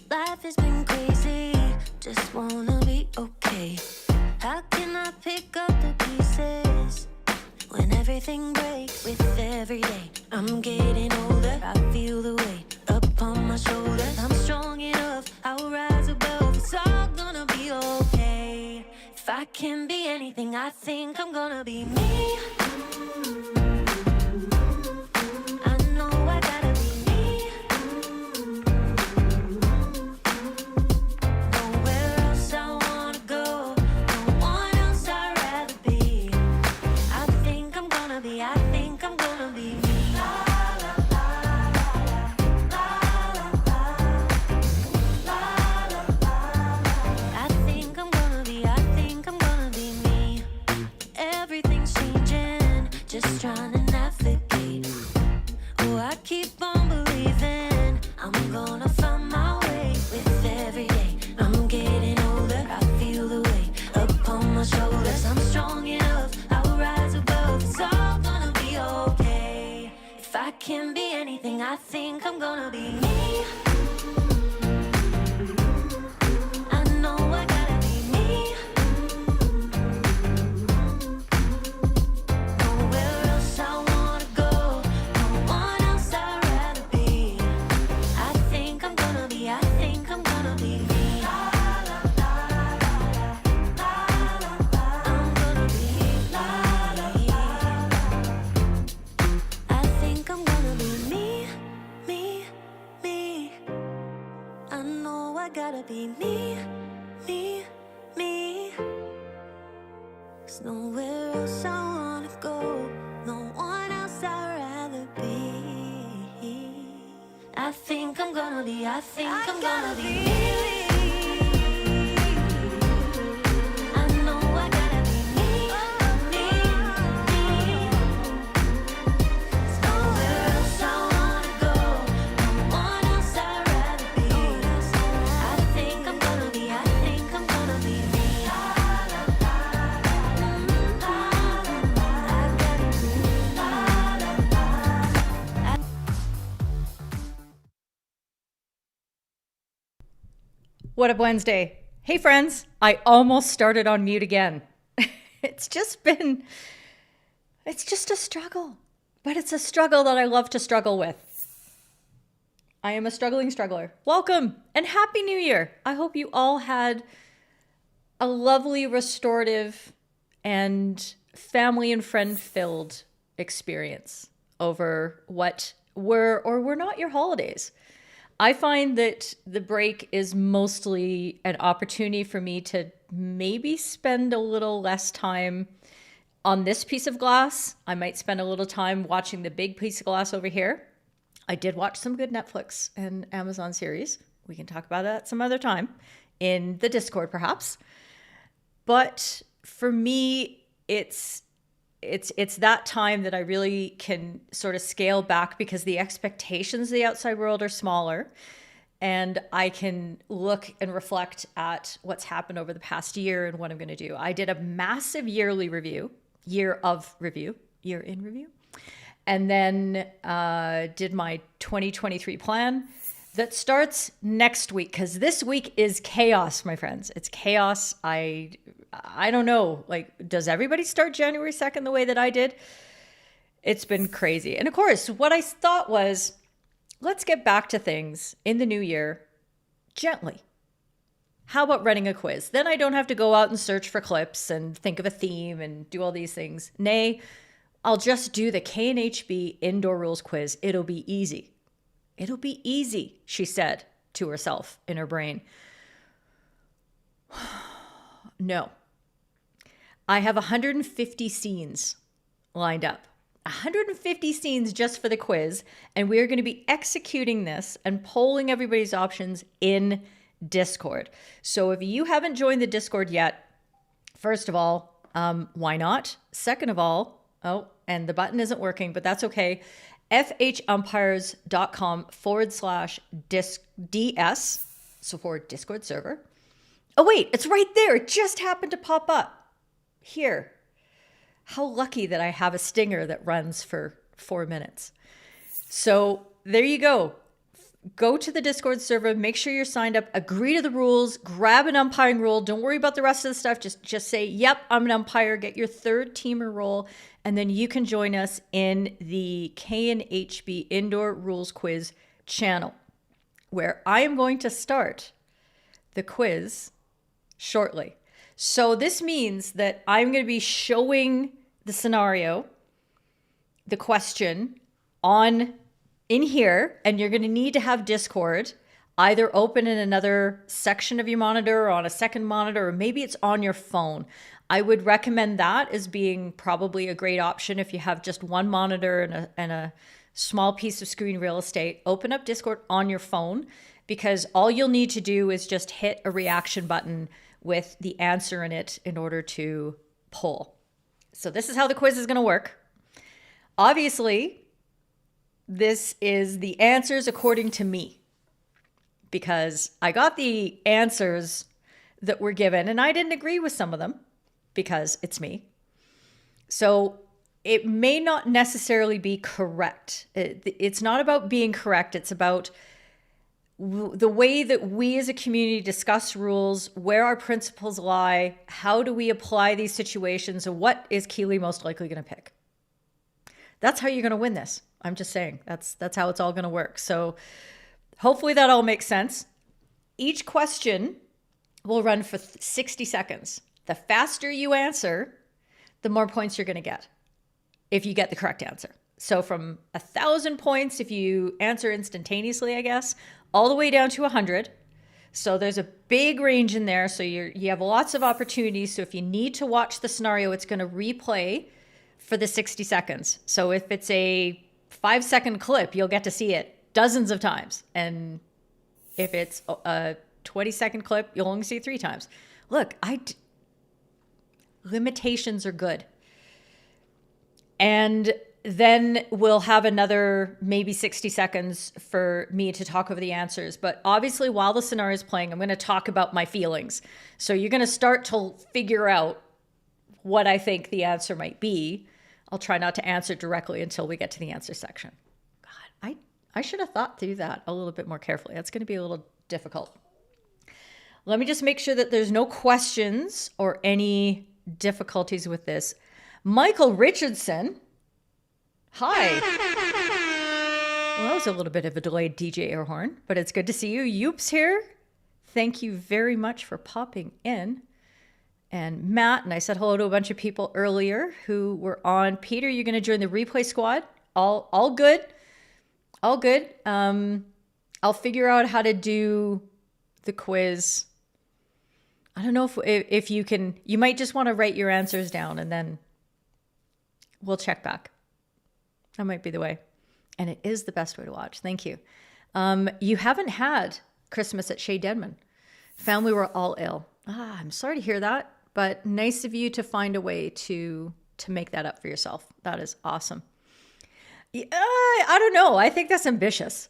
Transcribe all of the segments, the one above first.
Life has been crazy, just wanna be okay. How can I pick up the pieces when everything breaks with every day? I'm getting older, I feel the weight upon my shoulders. I'm strong enough, I'll rise above. It's all gonna be okay. If I can be anything, I think I'm gonna be me. I know I gotta be me. Nowhere else I wanna go, no one else I'd rather be. I think I'm gonna be me. Everything's changing, just trying to navigate. Oh, I keep on believing I'm gonna find my way with every day. I'm getting older, I feel the weight upon my shoulders. I'm strong enough, I'll rise above. It's all gonna be okay. If I can be anything, I think I'm gonna be me. I know I gotta be me. Nowhere else I wanna go, no one else I'd rather be. I think I'm gonna be me. I'm gonna be me. I think I'm gonna be me, me, me. I know I gotta be me, me, me. There's nowhere else I wanna go, no one else I'd rather be. I think I'm gonna be me. I know I gotta be me, me, me. There's nowhere else I wanna go, no one else I'd rather be. I think I'm gonna be me. What up, Wednesday? Hey, friends. I almost started on mute again. It's just a struggle. But it's a struggle that I love to struggle with. I am a struggling struggler. Welcome and Happy New Year. I hope you all had a lovely, restorative, and family and friend-filled experience over what were or were not your holidays. I find that the break is mostly an opportunity for me to maybe spend a little less time on this piece of glass. I might spend a little time watching the big piece of glass over here. I did watch some good Netflix and Amazon series. We can talk about that some other time in the Discord, perhaps. But for me, it's that time that I really can sort of scale back because the expectations of the outside world are smaller, and I can look and reflect at what's happened over the past year and what I'm going to do. I did a massive year in review, and then did my 2023 plan that starts next week, because this week is chaos, my friends. It's chaos. I don't know, like, does everybody start January 2nd the way that I did? It's been crazy. And of course, what I thought was, let's get back to things in the new year gently. How about running a quiz? Then I don't have to go out and search for clips and think of a theme and do all these things. Nay, I'll just do the KNHB Indoor Rules Quiz. It'll be easy. It'll be easy, she said to herself in her brain. No. I have 150 scenes lined up. 150 scenes just for the quiz, and we are going to be executing this and polling everybody's options in Discord. So if you haven't joined the Discord yet, first of all, why not? Second of all, and the button isn't working, but that's okay. FHumpires.com/DS, so for Discord server. Oh wait, it's right there. It just happened to pop up here. How lucky that I have a stinger that runs for 4 minutes. So there you go. Go to the Discord server, make sure you're signed up, agree to the rules, grab an umpiring role. Don't worry about the rest of the stuff. Just say, yep, I'm an umpire, get your third teamer role, and then you can join us in the KNHB Indoor Rules Quiz channel, where I am going to start the quiz shortly. So this means that I'm going to be showing the scenario, the question in here, and you're going to need to have Discord either open in another section of your monitor or on a second monitor, or maybe it's on your phone. I would recommend that as being probably a great option if you have just one monitor and a small piece of screen real estate. Open up Discord on your phone, because all you'll need to do is just hit a reaction button with the answer in it in order to poll. So this is how the quiz is going to work. Obviously, this is the answers according to me, because I got the answers that were given and I didn't agree with some of them because it's me. So it may not necessarily be correct. It's not about being correct. It's about the way that we as a community discuss rules, where our principles lie, how do we apply these situations, and what is Keely most likely going to pick. That's how you're going to win this. I'm just saying, that's how it's all going to work. So hopefully that all makes sense. Each question will run for 60 seconds. The faster you answer, the more points you're going to get if you get the correct answer. So from 1,000 points, if you answer instantaneously, I guess, all the way down to 100. So there's a big range in there. So you have lots of opportunities. So if you need to watch the scenario, it's going to replay for the 60 seconds. So if it's a 5-second clip, you'll get to see it dozens of times. And if it's a 20-second clip, you'll only see it 3 times. Look, limitations are good. And then we'll have another maybe 60 seconds for me to talk over the answers. But obviously, while the scenario is playing, I'm going to talk about my feelings. So you're going to start to figure out what I think the answer might be. I'll try not to answer directly until we get to the answer section. God, I should have thought through that a little bit more carefully. That's going to be a little difficult. Let me just make sure that there's no questions or any difficulties with this. Michael Richardson. Hi. Well, that was a little bit of a delayed DJ air horn, but it's good to see you. Youp's here. Thank you very much for popping in. And Matt, and I said hello to a bunch of people earlier who were on. Peter, you're going to join the replay squad. All good. All good. I'll figure out how to do the quiz. I don't know if you can. You might just want to write your answers down and then we'll check back. That might be the way. And it is the best way to watch. Thank you. You haven't had Christmas at Shea Denman. Family were all ill. I'm sorry to hear that, but nice of you to find a way to make that up for yourself. That is awesome. I don't know. I think that's ambitious.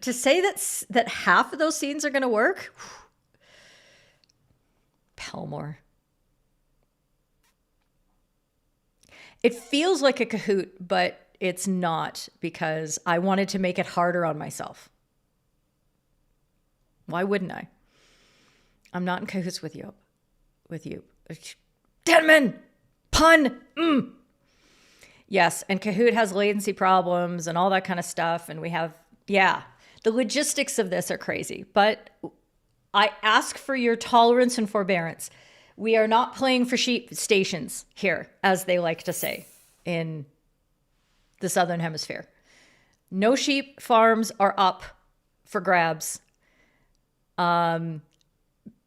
To say that half of those scenes are going to work. Pelmore. It feels like a Kahoot, but it's not, because I wanted to make it harder on myself. Why wouldn't I? I'm not in cahoots with you. Denman! Pun! Yes, and Kahoot has latency problems and all that kind of stuff. And we have, the logistics of this are crazy. But I ask for your tolerance and forbearance. We are not playing for sheep stations here, as they like to say in the Southern Hemisphere. No sheep farms are up for grabs.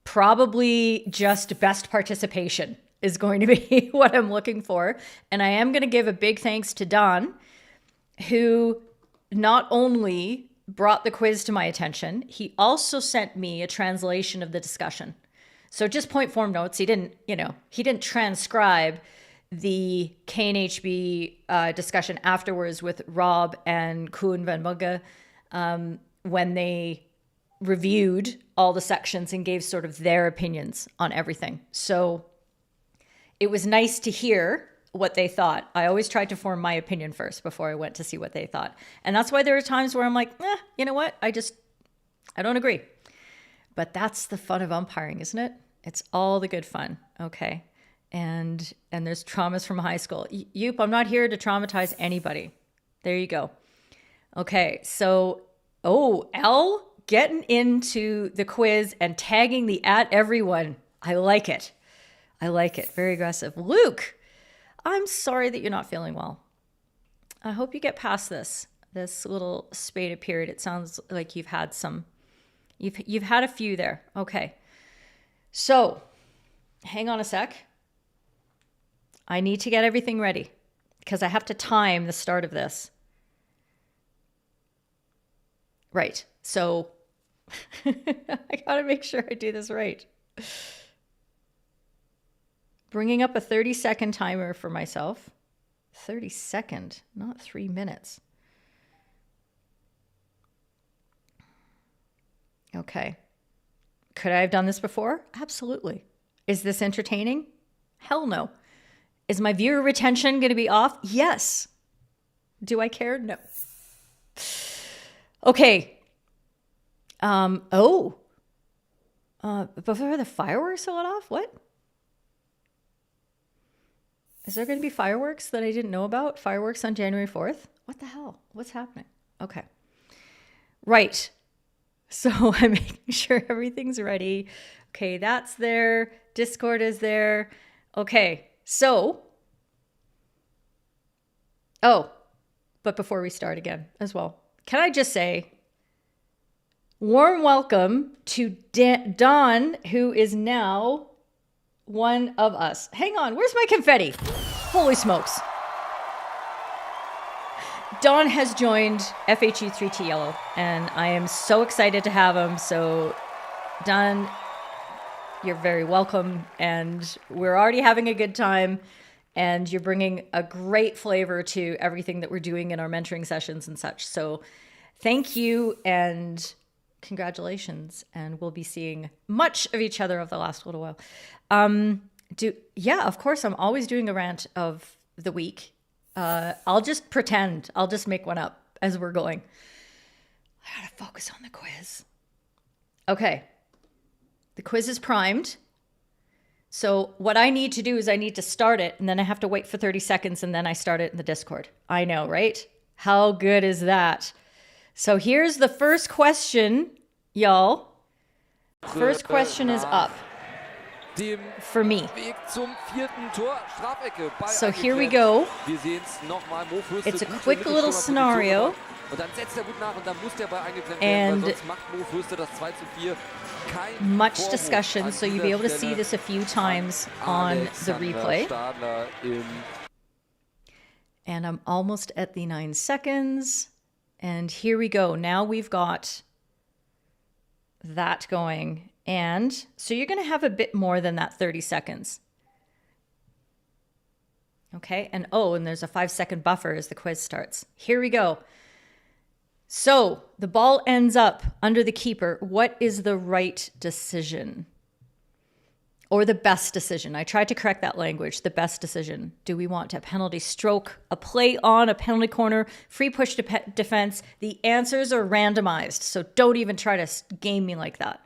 Probably just best participation is going to be what I'm looking for. And I am going to give a big thanks to Don, who not only brought the quiz to my attention, he also sent me a translation of the discussion. So just point form notes. He didn't transcribe the KNHB discussion afterwards with Rob and Koen van Mugge when they reviewed all the sections and gave sort of their opinions on everything. So it was nice to hear what they thought. I always tried to form my opinion first before I went to see what they thought. And that's why there are times where I'm like, you know what? I don't agree. But that's the fun of umpiring, isn't it? It's all the good fun. Okay. And there's traumas from high school. Yoop, I'm not here to traumatize anybody. There you go. Okay. So, Elle getting into the quiz and tagging the @everyone. I like it. Very aggressive. Luke, I'm sorry that you're not feeling well. I hope you get past this little spaded period. It sounds like you've had you've had a few there. Okay. So hang on a sec. I need to get everything ready because I have to time the start of this. Right. So I got to make sure I do this right. Bringing up a 30-second timer for myself. 30-second, not 3 minutes. Okay. Could I have done this before? Absolutely. Is this entertaining? Hell no. Is my viewer retention going to be off? Yes. Do I care? No. Okay. Before the fireworks go off? What? Is there going to be fireworks that I didn't know about? Fireworks on January 4th? What the hell? What's happening? Okay. Right. So I'm making sure everything's ready. Okay, that's there. Discord is there. Okay, so. But before we start again as well, can I just say, warm welcome to Don, who is now one of us. Hang on, where's my confetti? Holy smokes. Don has joined FHU 3T Yellow, and I am so excited to have him. So, Don, you're very welcome, and we're already having a good time, and you're bringing a great flavor to everything that we're doing in our mentoring sessions and such. So, thank you, and congratulations, and we'll be seeing much of each other over the last little while. Of course, I'm always doing a rant of the week. I'll just pretend. I'll just make one up as we're going. I gotta focus on the quiz. Okay. The quiz is primed. So what I need to do is I need to start it, and then I have to wait for 30 seconds, and then I start it in the Discord. I know, right? How good is that? So here's the first question, y'all. First question is up. For me. So here we go. It's a quick little scenario. And much discussion, so you'll be able to see this a few times on the replay. And I'm almost at the 9 seconds. And here we go. Now we've got that going. And so you're going to have a bit more than that 30 seconds. Okay. And there's a 5-second buffer as the quiz starts. Here we go. So the ball ends up under the keeper. What is the right decision? Or the best decision? I tried to correct that language. The best decision. Do we want a penalty stroke, a play on, a penalty corner, free push defense? The answers are randomized. So don't even try to game me like that.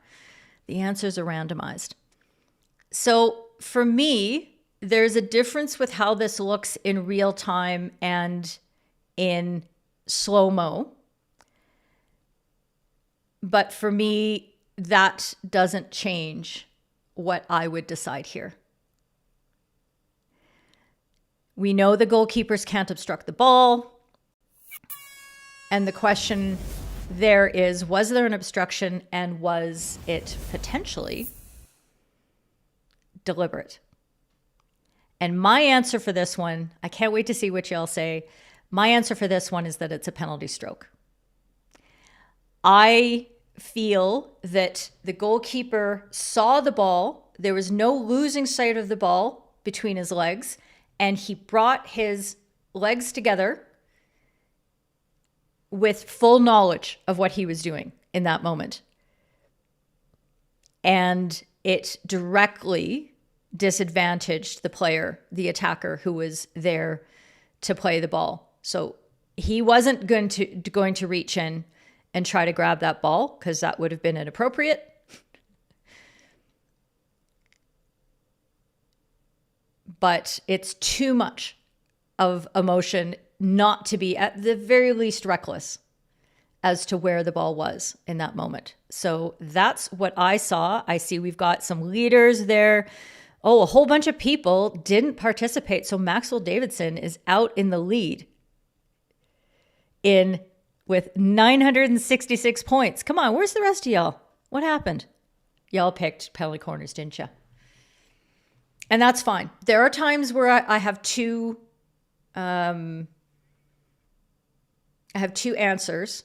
The answers are randomized. So for me, there's a difference with how this looks in real time and in slow-mo. But for me, that doesn't change what I would decide here. We know the goalkeepers can't obstruct the ball. And the question there is, was there an obstruction, and was it potentially deliberate? And my answer for this one, I can't wait to see what y'all say. My answer for this one is that it's a penalty stroke. I feel that the goalkeeper saw the ball. There was no losing sight of the ball between his legs, and he brought his legs together with full knowledge of what he was doing in that moment. And it directly disadvantaged the player, the attacker who was there to play the ball. So he wasn't going to reach in and try to grab that ball because that would have been inappropriate. But it's too much of emotion not to be at the very least reckless as to where the ball was in that moment. So that's what I saw. I see we've got some leaders there. Oh, a whole bunch of people didn't participate. So Maxwell Davidson is out in the lead with 966 points. Come on, where's the rest of y'all? What happened? Y'all picked penalty corners, didn't you? And that's fine. There are times where I have two answers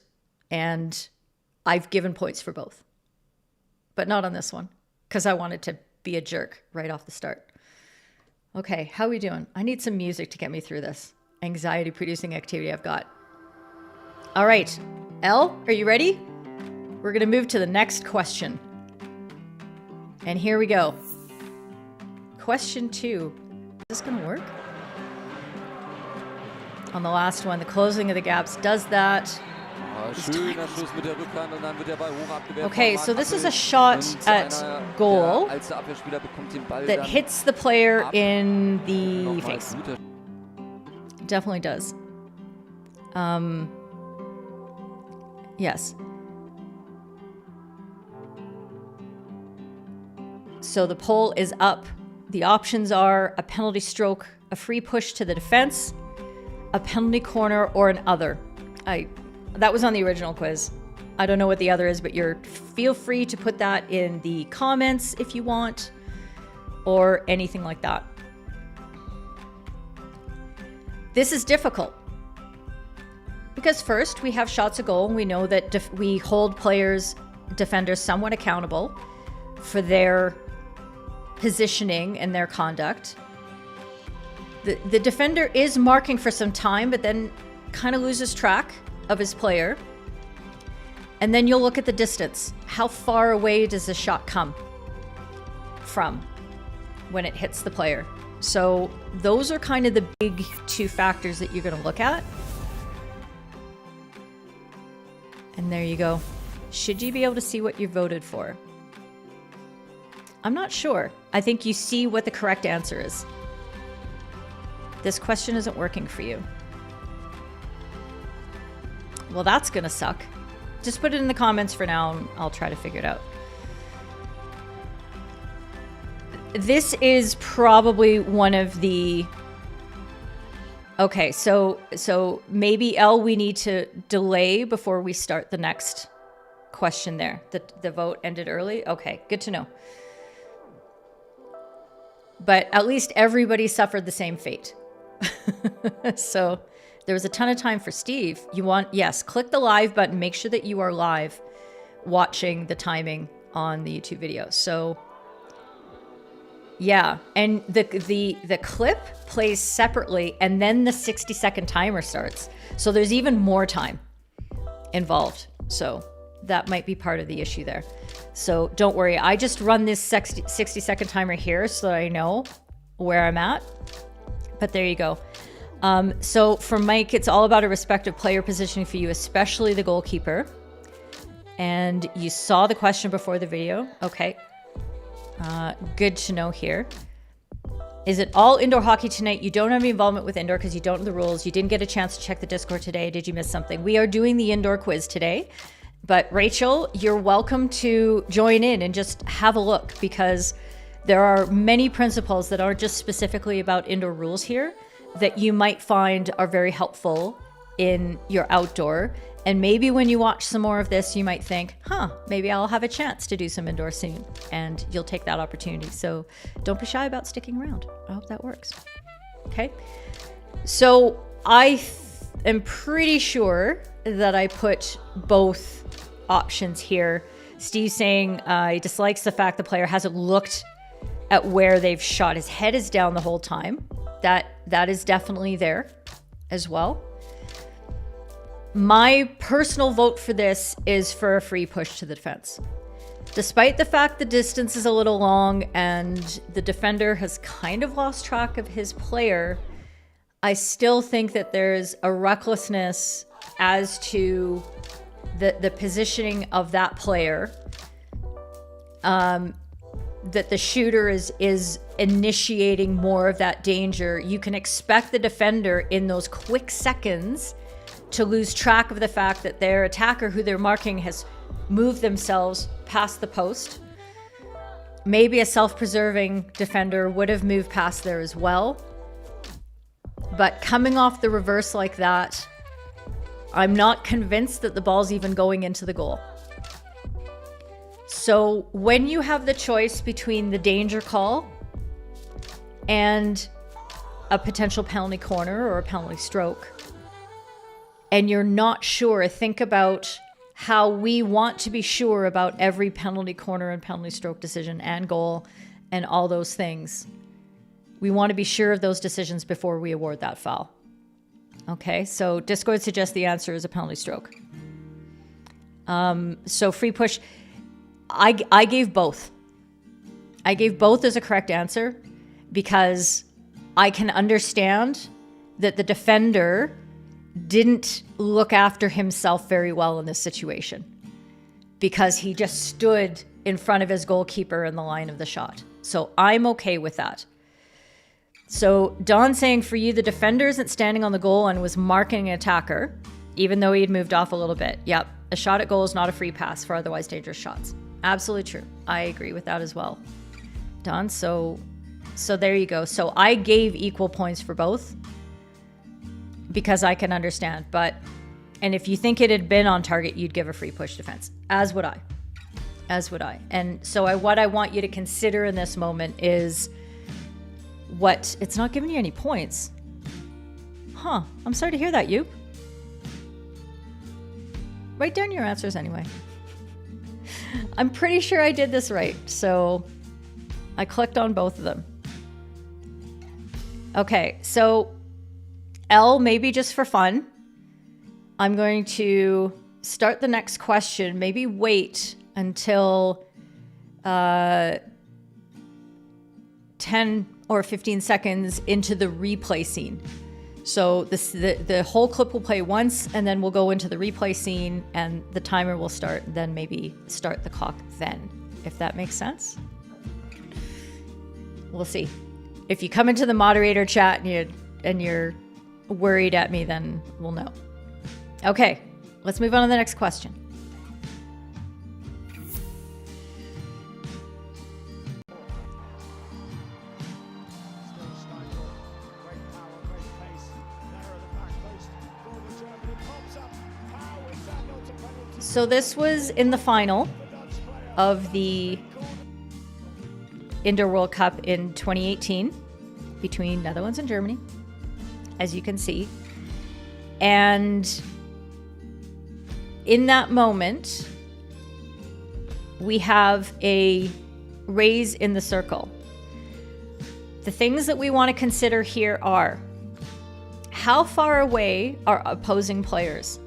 and I've given points for both, but not on this one because I wanted to be a jerk right off the start. Okay, how are we doing? I need some music to get me through this anxiety producing activity I've got. All right, Elle, are you ready? We're going to move to the next question. And here we go. Question 2. Is this going to work? On the last one, the closing of the gaps does that. Okay, so this is a shot at goal that hits the player in the face. Definitely does. Yes. So the poll is up. The options are a penalty stroke, a free push to the defense, a penalty corner, or an other. That was on the original quiz. I don't know what the other is, but feel free to put that in the comments if you want, or anything like that. This is difficult because first we have shots at goal, and we know that we hold defenders somewhat accountable for their positioning and their conduct. The defender is marking for some time, but then kind of loses track of his player. And then you'll look at the distance. How far away does the shot come from when it hits the player? So those are kind of the big two factors that you're going to look at. And there you go. Should you be able to see what you voted for? I'm not sure. I think you see what the correct answer is. This question isn't working for you. Well, that's gonna suck. Just put it in the comments for now and I'll try to figure it out. This is probably one of the... Okay, so maybe, Elle, we need to delay before we start the next question there. The vote ended early? Okay, good to know. But at least everybody suffered the same fate. So there was a ton of time for Steve. Yes, click the live button. Make sure that you are live watching the timing on the YouTube video. So yeah, and the clip plays separately and then the 60-second timer starts. So there's even more time involved. So that might be part of the issue there. So don't worry. I just run this 60-second timer here so that I know where I'm at. But there you go. So for Mike, it's all about a respective player positioning for you, especially the goalkeeper. And you saw the question before the video. Okay. Good to know here. Is it all indoor hockey tonight? You don't have any involvement with indoor because you don't know the rules. You didn't get a chance to check the Discord today. Did you miss something? We are doing the indoor quiz today. But Rachel, you're welcome to join in and just have a look because there are many principles that aren't just specifically about indoor rules here that you might find are very helpful in your outdoor. And maybe when you watch some more of this, you might think, maybe I'll have a chance to do some indoor soon. And you'll take that opportunity. So don't be shy about sticking around. I hope that works. Okay. So I am pretty sure that I put both options here. Steve saying he dislikes the fact the player hasn't looked at where they've shot. His head is down the whole time. That is definitely there as well. My personal vote for this is for a free push to the defense. Despite the fact the distance is a little long and the defender has kind of lost track of his player, I still think that there's a recklessness as to the positioning of that player, that the shooter is initiating more of that danger. You can expect the defender in those quick seconds to lose track of the fact that their attacker who they're marking has moved themselves past the post. Maybe a self-preserving defender would have moved past there as well. But coming off the reverse like that, I'm not convinced that the ball's even going into the goal. So when you have the choice between the danger call and a potential penalty corner or a penalty stroke, and you're not sure, think about how we want to be sure about every penalty corner and penalty stroke decision and goal and all those things. We want to be sure of those decisions before we award that foul. Okay, so Discord suggests the answer is a penalty stroke. So free push, I gave both. I gave both as a correct answer because I can understand that the defender didn't look after himself very well in this situation because he just stood in front of his goalkeeper in the line of the shot. So I'm okay with that. So Don saying for you, the defender isn't standing on the goal and was marking an attacker, even though he had moved off a little bit. Yep. A shot at goal is not a free pass for otherwise dangerous shots. Absolutely true. I agree with that as well. Don, so there you go. So I gave equal points for both because I can understand, and if you think it had been on target, you'd give a free push defense, as would I. And so what I want you to consider in this moment is it's not giving you any points. Huh, I'm sorry to hear that, you. Write down your answers anyway. I'm pretty sure I did this right, so I clicked on both of them. Okay, so L, maybe just for fun, I'm going to start the next question, maybe wait until 10 or 15 seconds into the replay scene. So the whole clip will play once, and then we'll go into the replay scene, and the timer will start, and then maybe start the clock then, if that makes sense. We'll see. If you come into the moderator chat and you're worried at me, then we'll know. Okay, let's move on to the next question. So this was in the final of the Indoor World Cup in 2018 between Netherlands and Germany, as you can see. And in that moment, we have a raise in the circle. The things that we want to consider here are, how far away are opposing players?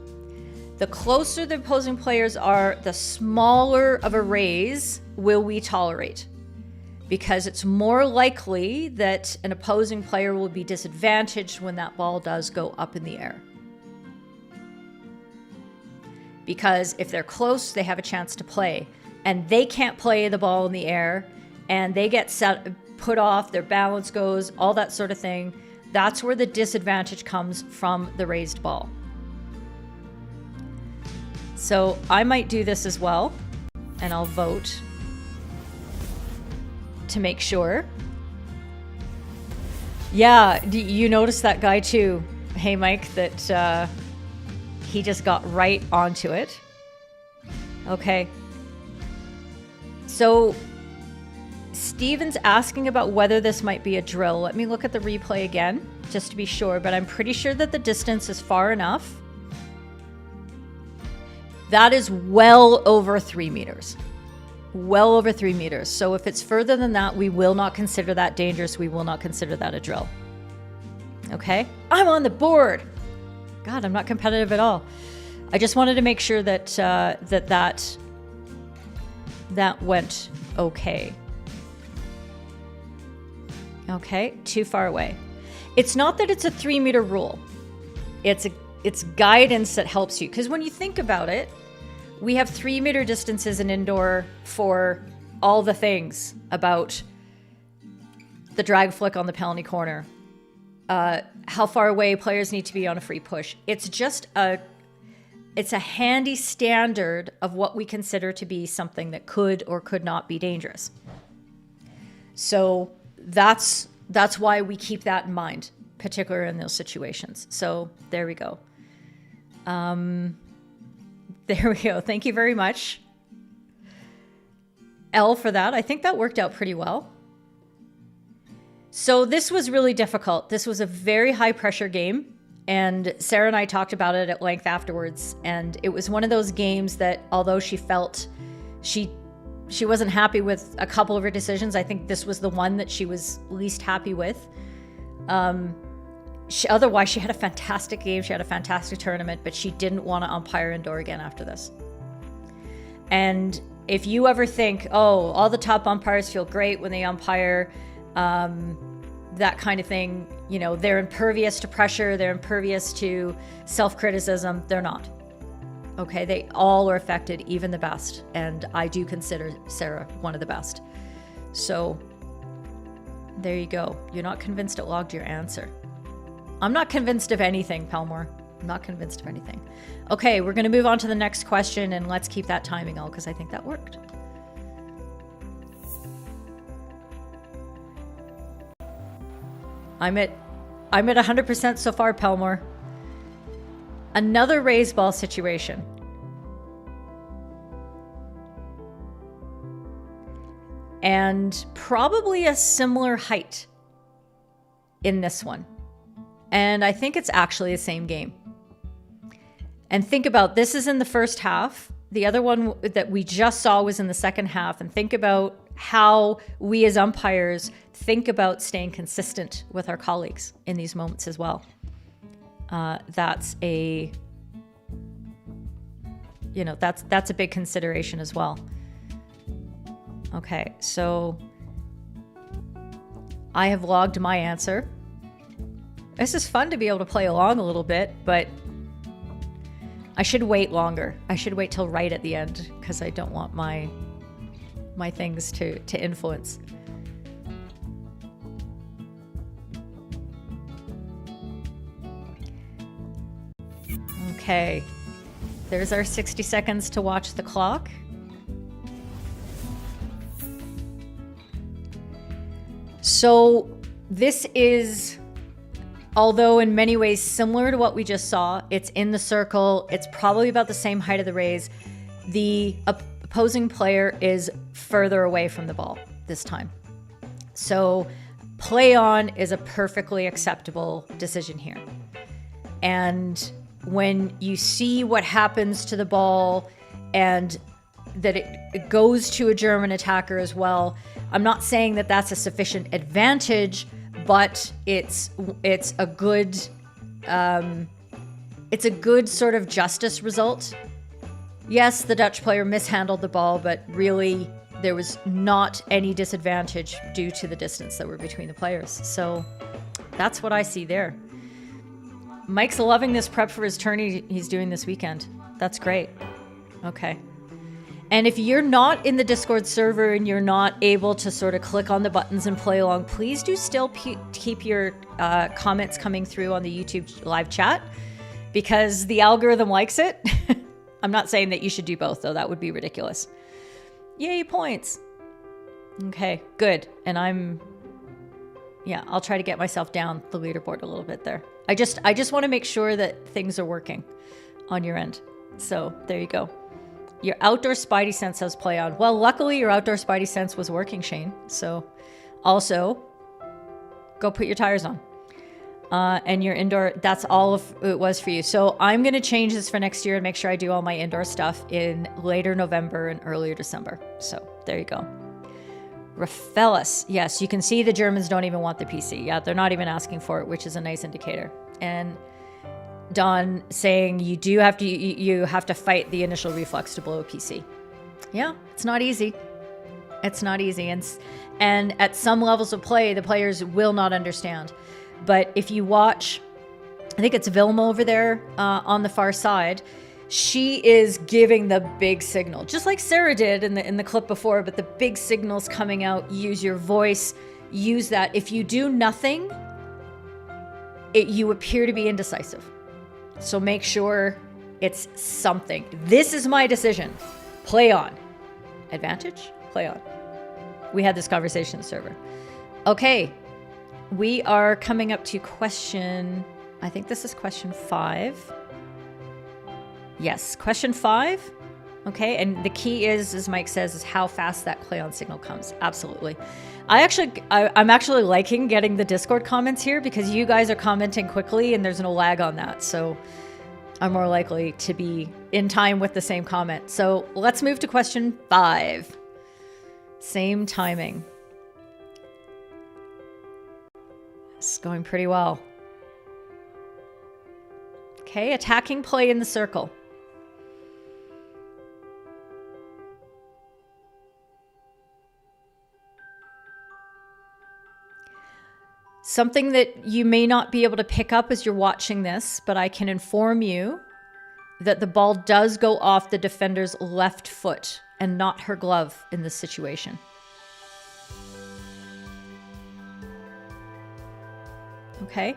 The closer the opposing players are, the smaller of a raise will we tolerate, because it's more likely that an opposing player will be disadvantaged when that ball does go up in the air. Because if they're close, they have a chance to play, and they can't play the ball in the air, and they get put off, their balance goes, all that sort of thing. That's where the disadvantage comes from the raised ball. So I might do this as well, and I'll vote to make sure. Yeah, you noticed that guy too. Hey, Mike, that he just got right onto it. Okay. So Steven's asking about whether this might be a drill. Let me look at the replay again, just to be sure, but I'm pretty sure that the distance is far enough. That is well over 3 meters. Well over 3 meters. So if it's further than that, we will not consider that dangerous. We will not consider that a drill. Okay? I'm on the board. God, I'm not competitive at all. I just wanted to make sure that that that went okay. Okay, too far away. It's not that it's a 3-meter rule. It's guidance that helps you. Because when you think about it, we have 3-meter distances in indoor for all the things about the drag flick on the penalty corner, how far away players need to be on a free push. It's a handy standard of what we consider to be something that could or could not be dangerous. So that's why we keep that in mind, particularly in those situations. So there we go. There we go. Thank you very much, L, for that. I think that worked out pretty well. So this was really difficult. This was a very high pressure game. And Sarah and I talked about it at length afterwards. And it was one of those games that, although she felt she wasn't happy with a couple of her decisions, I think this was the one that she was least happy with. Otherwise, she had a fantastic game. She had a fantastic tournament, but she didn't want to umpire indoor again after this. And if you ever think, oh, all the top umpires feel great when they umpire, that kind of thing, you know, they're impervious to pressure, they're impervious to self-criticism. They're not. Okay, they all are affected, even the best. And I do consider Sarah one of the best. So there you go. You're not convinced it logged your answer. I'm not convinced of anything, Pelmore. I'm not convinced of anything. Okay, we're going to move on to the next question, and let's keep that timing all because I think that worked. I'm at 100% so far, Pelmore. Another raised ball situation. And probably a similar height in this one. And I think it's actually the same game. And think about, this is in the first half. The other one that we just saw was in the second half. And think about how we as umpires think about staying consistent with our colleagues in these moments as well. That's a big consideration as well. Okay, so I have logged my answer. This is fun to be able to play along a little bit, but I should wait longer. I should wait till right at the end because I don't want my things to influence. Okay, there's our 60 seconds to watch the clock. So this is, although in many ways similar to what we just saw, it's in the circle. It's probably about the same height of the raise. The opposing player is further away from the ball this time. So play on is a perfectly acceptable decision here. And when you see what happens to the ball and that it goes to a German attacker as well, I'm not saying that that's a sufficient advantage, but it's a good sort of justice result. Yes, the Dutch player mishandled the ball, but really there was not any disadvantage due to the distance that were between the players. So that's what I see there. Mike's loving this prep for his tourney he's doing this weekend. That's great. Okay. And if you're not in the Discord server and you're not able to sort of click on the buttons and play along, please do still keep your comments coming through on the YouTube live chat because the algorithm likes it. I'm not saying that you should do both, though. That would be ridiculous. Yay, points. Okay, good. And I'll try to get myself down the leaderboard a little bit there. I just want to make sure that things are working on your end. So there you go. Your outdoor spidey sense has play on. Well, luckily your outdoor spidey sense was working, Shane. So also go put your tires on. And your indoor, that's all of it was for you. So I'm going to change this for next year and make sure I do all my indoor stuff in later November and earlier December. So there you go. Raphaelis. Yes, you can see the Germans don't even want the PC. Yeah, they're not even asking for it, which is a nice indicator. And Don saying you have to fight the initial reflex to blow a PC. Yeah, it's not easy. It's not easy. And at some levels of play, the players will not understand. But if you watch, I think it's Vilma over there on the far side, she is giving the big signal, just like Sarah did in the clip before, but the big signals coming out, use your voice, use that. If you do nothing, you appear to be indecisive. So make sure it's something. This is my decision. Play on. Advantage? Play on. We had this conversation in the server. Okay. We are coming up to question, I think this is question 5. Yes, question 5. Okay, and the key is, as Mike says, is how fast that play on signal comes. Absolutely. I'm actually liking getting the Discord comments here because you guys are commenting quickly and there's no lag on that. So I'm more likely to be in time with the same comment. So let's move to question 5. Same timing. It's going pretty well. Okay, attacking play in the circle. Something that you may not be able to pick up as you're watching this, but I can inform you that the ball does go off the defender's left foot and not her glove in this situation. Okay.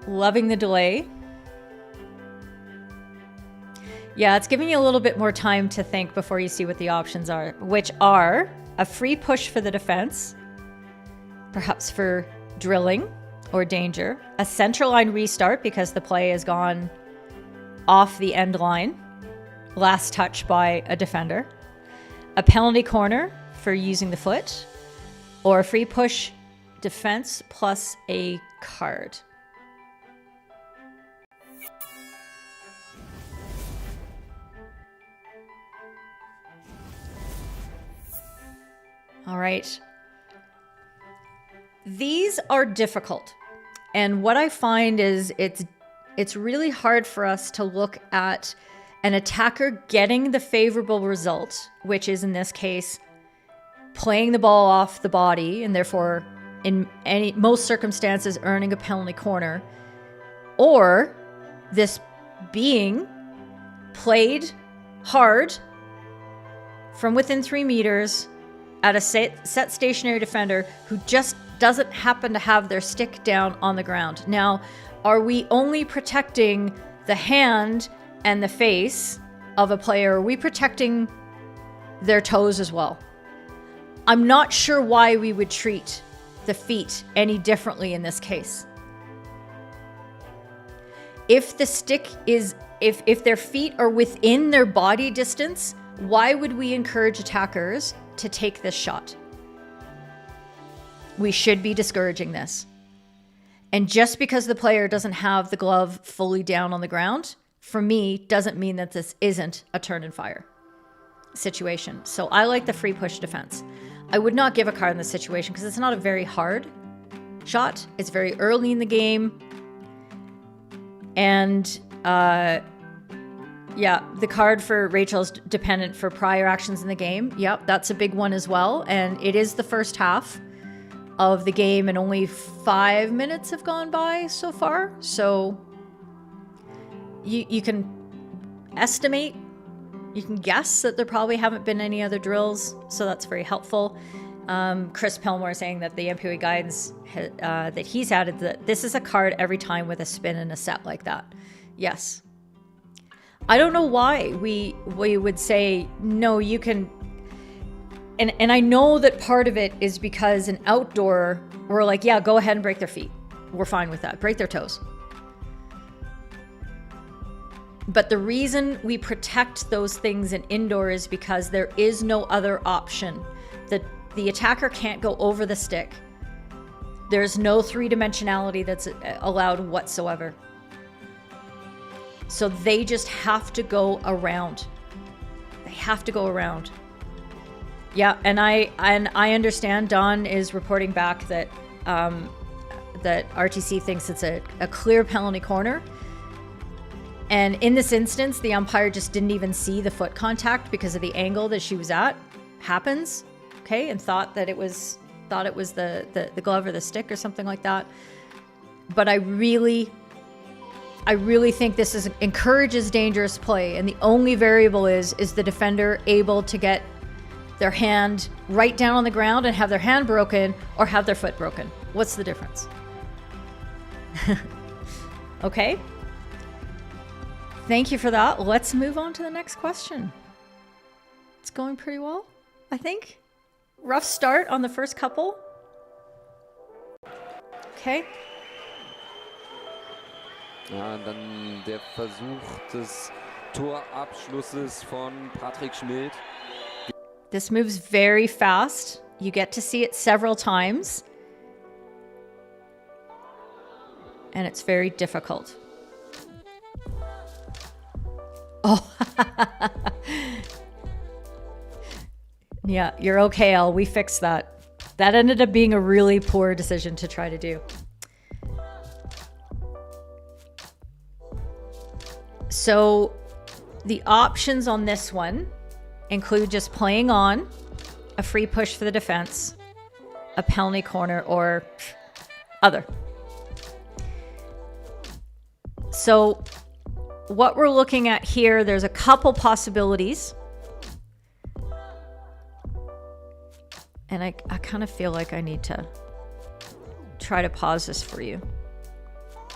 Loving the delay. Yeah, it's giving you a little bit more time to think before you see what the options are, which are a free push for the defense, perhaps for drilling or danger, a center line restart because the play has gone off the end line, last touch by a defender, a penalty corner for using the foot, or a free push defense plus a card. All right. These are difficult. And what I find is it's really hard for us to look at an attacker getting the favorable result, which is in this case, playing the ball off the body and therefore in most circumstances earning a penalty corner, or this being played hard from within 3 meters at a set stationary defender who just doesn't happen to have their stick down on the ground. Now, are we only protecting the hand and the face of a player? Are we protecting their toes as well? I'm not sure why we would treat the feet any differently in this case. If the stick is, if their feet are within their body distance, why would we encourage attackers to take this shot? We should be discouraging this. And just because the player doesn't have the glove fully down on the ground, for me, doesn't mean that this isn't a turn and fire situation. So I like the free push defense. I would not give a card in this situation because it's not a very hard shot. It's very early in the game. And yeah, the card for Rachel is dependent for prior actions in the game. Yep, that's a big one as well. And it is the first half of the game and only 5 minutes have gone by so far. So you can estimate, you can guess that there probably haven't been any other drills. So that's very helpful. Chris Pelmore saying that the MPOE guidance that he's added, that this is a card every time with a spin and a set like that. Yes. I don't know why we would say, no, you can. And I know that part of it is because in outdoor, we're like, yeah, go ahead and break their feet. We're fine with that. Break their toes. But the reason we protect those things in indoor is because there is no other option. The attacker can't go over the stick. There's no three-dimensionality that's allowed whatsoever. So they just have to go around. They have to go around. Yeah, and I understand. Don is reporting back that that RTC thinks it's a clear penalty corner. And in this instance, the umpire just didn't even see the foot contact because of the angle that she was at. Happens, okay, and thought it was the glove or the stick or something like that. But I really think this encourages dangerous play, and the only variable is the defender able to get their hand right down on the ground and have their hand broken or have their foot broken. What's the difference? Okay. Thank you for that. Let's move on to the next question. It's going pretty well, I think. Rough start on the first couple. Okay. Ja, und dann der Versuch des Torabschlusses von Patrick Schmidt. This moves very fast. You get to see it several times. And it's very difficult. Oh. Yeah, you're okay, Al. We fixed that. That ended up being a really poor decision to try to do. So the options on this one include just playing on, a free push for the defense, a penalty corner, or other. So what we're looking at here, there's a couple possibilities. And I kind of feel like I need to try to pause this for you.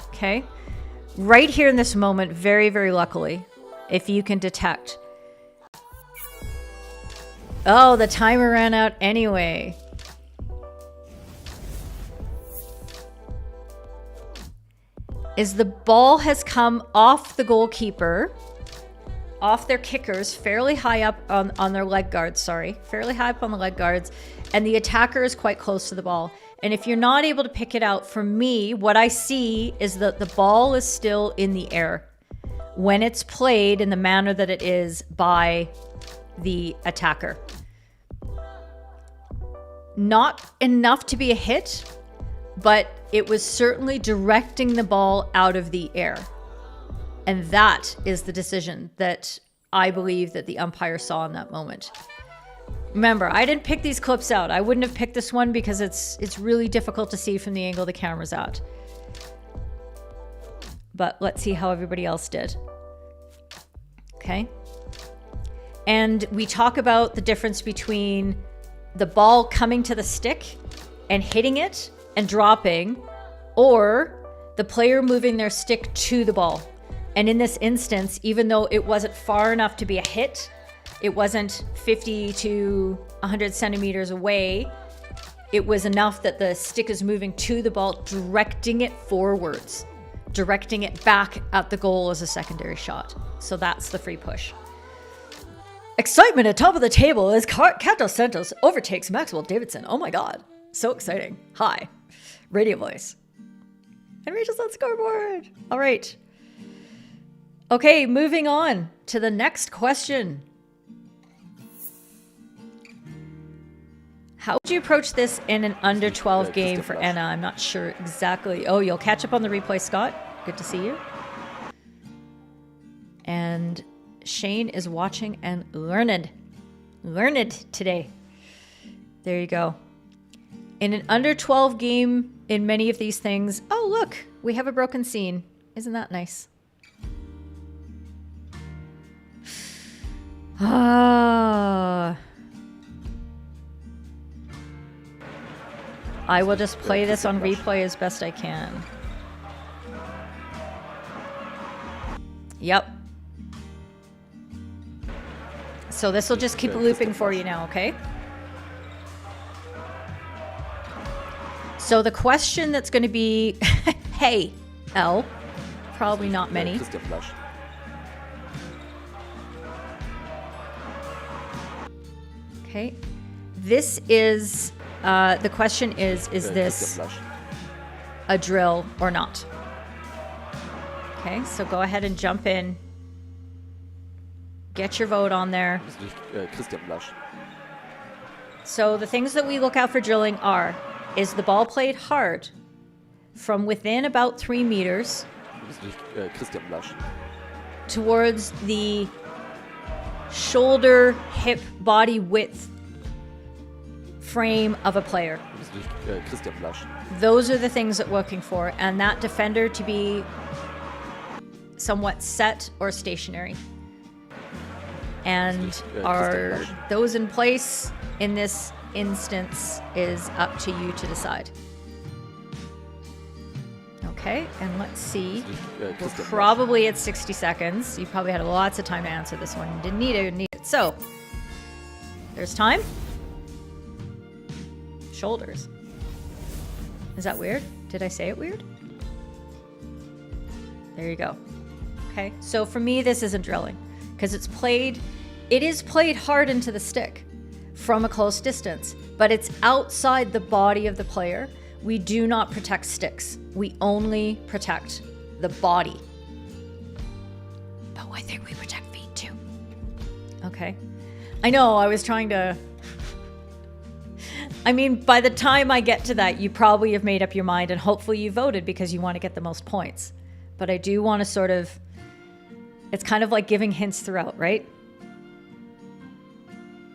Okay? Right here in this moment, very, very luckily, if you can detect. Oh, the timer ran out anyway. Is the ball has come off the goalkeeper, off their kickers, fairly high up on their leg guards, fairly high up on the leg guards, and the attacker is quite close to the ball. And if you're not able to pick it out, for me, what I see is that the ball is still in the air when it's played in the manner that it is by the attacker. Not enough to be a hit, but it was certainly directing the ball out of the air. And that is the decision that I believe that the umpire saw in that moment. Remember, I didn't pick these clips out. I wouldn't have picked this one because it's really difficult to see from the angle the camera's at. But let's see how everybody else did. Okay. And we talk about the difference between the ball coming to the stick and hitting it and dropping, or the player moving their stick to the ball. And in this instance, even though it wasn't far enough to be a hit, it wasn't 50 to 100 centimeters away, it was enough that the stick is moving to the ball, directing it forwards, directing it back at the goal as a secondary shot. So that's the free push. Excitement at top of the table as Kato Santos overtakes Maxwell Davidson. Oh my God. So exciting. Hi. Radio voice. And Rachel's on scoreboard. All right. Okay, moving on to the next question. How would you approach this in an under 12 game for Anna? I'm not sure exactly. Oh, you'll catch up on the replay, Scott. Good to see you. And Shane is watching and learned today. There you go. In an under 12 game in many of these things. Oh, look, we have a broken scene. Isn't that nice? Ah. I will just play this on replay as best I can. Yep. So this will just keep looping for you now, okay? So the question that's going to be, hey, L, probably not many. Okay. This is, the question is this a drill or not? Okay, so go ahead and jump in. Get your vote on there. So the things that we look out for drilling are, is the ball played hard from within about 3 meters? towards the shoulder, hip, body width frame of a player. Das ist durch Christian Blasch. Those are the things that we're looking for, and that defender to be somewhat set or stationary. And are those in place in this instance is up to you to decide. Okay, and let's see. We're probably at 60 seconds. You probably had lots of time to answer this one. Didn't need it. So, there's time. Shoulders. Is that weird? Did I say it weird? There you go. Okay, so for me, this isn't drilling because it is played hard into the stick from a close distance, but it's outside the body of the player. We do not protect sticks. We only protect the body. But I think we protect feet too. Okay. I know, I was trying to... I mean, by the time I get to that, you probably have made up your mind and hopefully you voted because you want to get the most points. But I do want to sort of... It's kind of like giving hints throughout, right?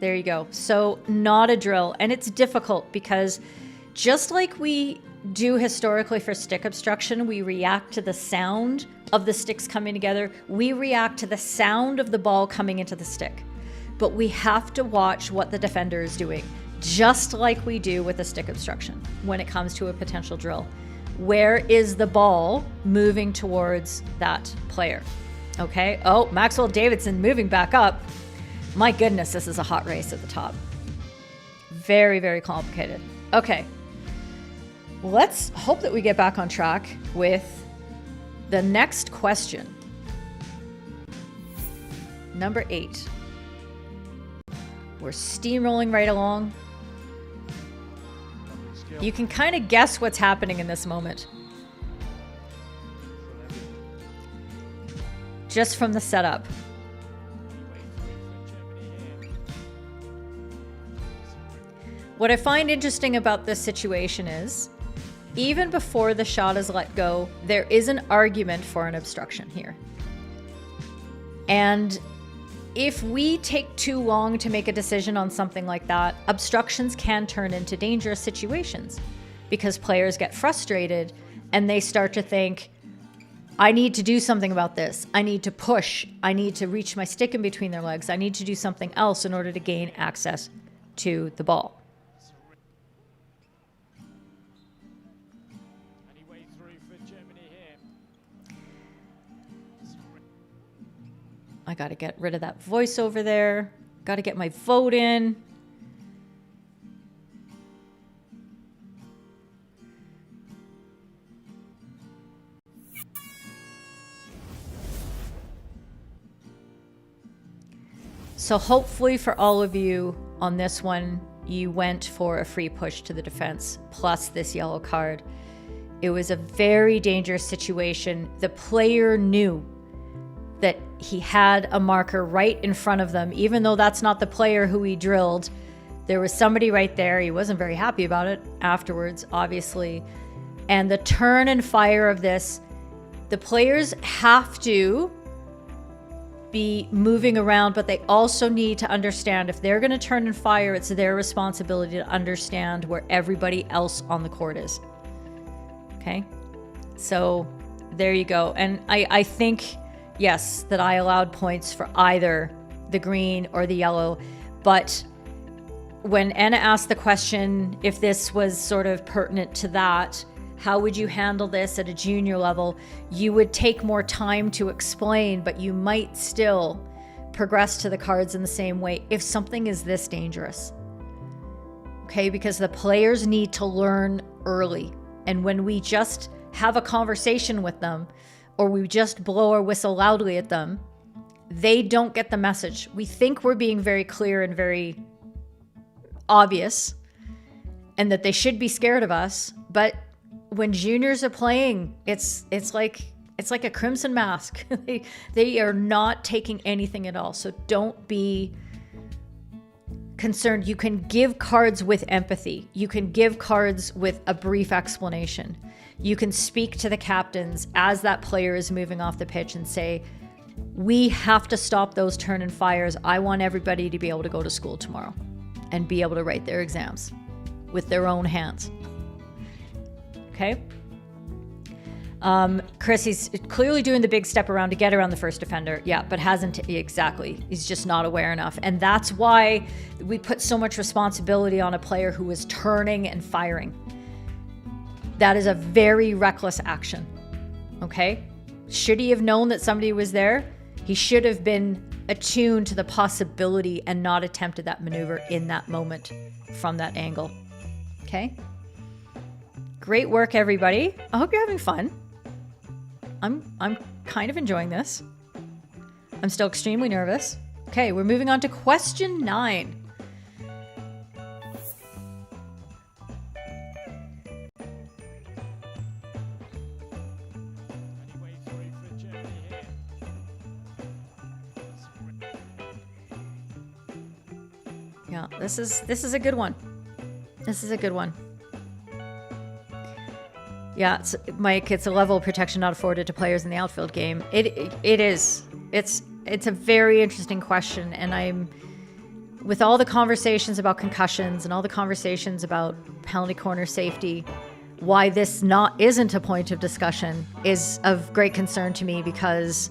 There you go. So not a drill. And it's difficult because just like we do historically for stick obstruction, we react to the sound of the sticks coming together. We react to the sound of the ball coming into the stick. But we have to watch what the defender is doing, just like we do with a stick obstruction when it comes to a potential drill. Where is the ball moving towards that player? Okay. Oh, Maxwell Davidson moving back up. My goodness, this is a hot race at the top. Very, very complicated. Okay. Let's hope that we get back on track with the next question. Number 8. We're steamrolling right along. You can kind of guess what's happening in this moment. Just from the setup. What I find interesting about this situation is, even before the shot is let go, there is an argument for an obstruction here. And if we take too long to make a decision on something like that, obstructions can turn into dangerous situations because players get frustrated and they start to think, I need to do something about this. I need to push. I need to reach my stick in between their legs. I need to do something else in order to gain access to the ball. I got to get rid of that voice over there. Got to get my vote in. So hopefully for all of you on this one, you went for a free push to the defense plus this yellow card. It was a very dangerous situation. The player knew that he had a marker right in front of them, even though that's not the player who he drilled. There was somebody right there. He wasn't very happy about it afterwards, obviously. And the turn and fire of this, the players have to be moving around, but they also need to understand if they're going to turn and fire, it's their responsibility to understand where everybody else on the court is. Okay? So there you go. And I think, yes, that I allowed points for either the green or the yellow. But when Anna asked the question, if this was sort of pertinent to that, how would you handle this at a junior level? You would take more time to explain, but you might still progress to the cards in the same way if something is this dangerous. Okay, because the players need to learn early. And when we just have a conversation with them, or we just blow our whistle loudly at them, they don't get the message. We think we're being very clear and very obvious, and that they should be scared of us, but when juniors are playing, it's like a crimson mask. They are not taking anything at all. So don't be concerned. You can give cards with empathy. You can give cards with a brief explanation. You can speak to the captains as that player is moving off the pitch and say, We have to stop those turn and fires. I want everybody to be able to go to school tomorrow and be able to write their exams with their own hands. Okay? Chris, he's clearly doing the big step around to get around the first defender. Yeah, but hasn't exactly. He's just not aware enough. And that's why we put so much responsibility on a player who is turning and firing. That is a very reckless action. Okay? Should he have known that somebody was there? He should have been attuned to the possibility and not attempted that maneuver in that moment from that angle. Okay? Great work, everybody. I hope you're having fun. I'm kind of enjoying this. I'm still extremely nervous. Okay, we're moving on to question 9. Yeah, this is a good one. This is a good one. Yeah, Mike, it's a level of protection not afforded to players in the outfield game. It is. It's a very interesting question, and I'm with all the conversations about concussions and all the conversations about penalty corner safety. Why this isn't a point of discussion is of great concern to me, because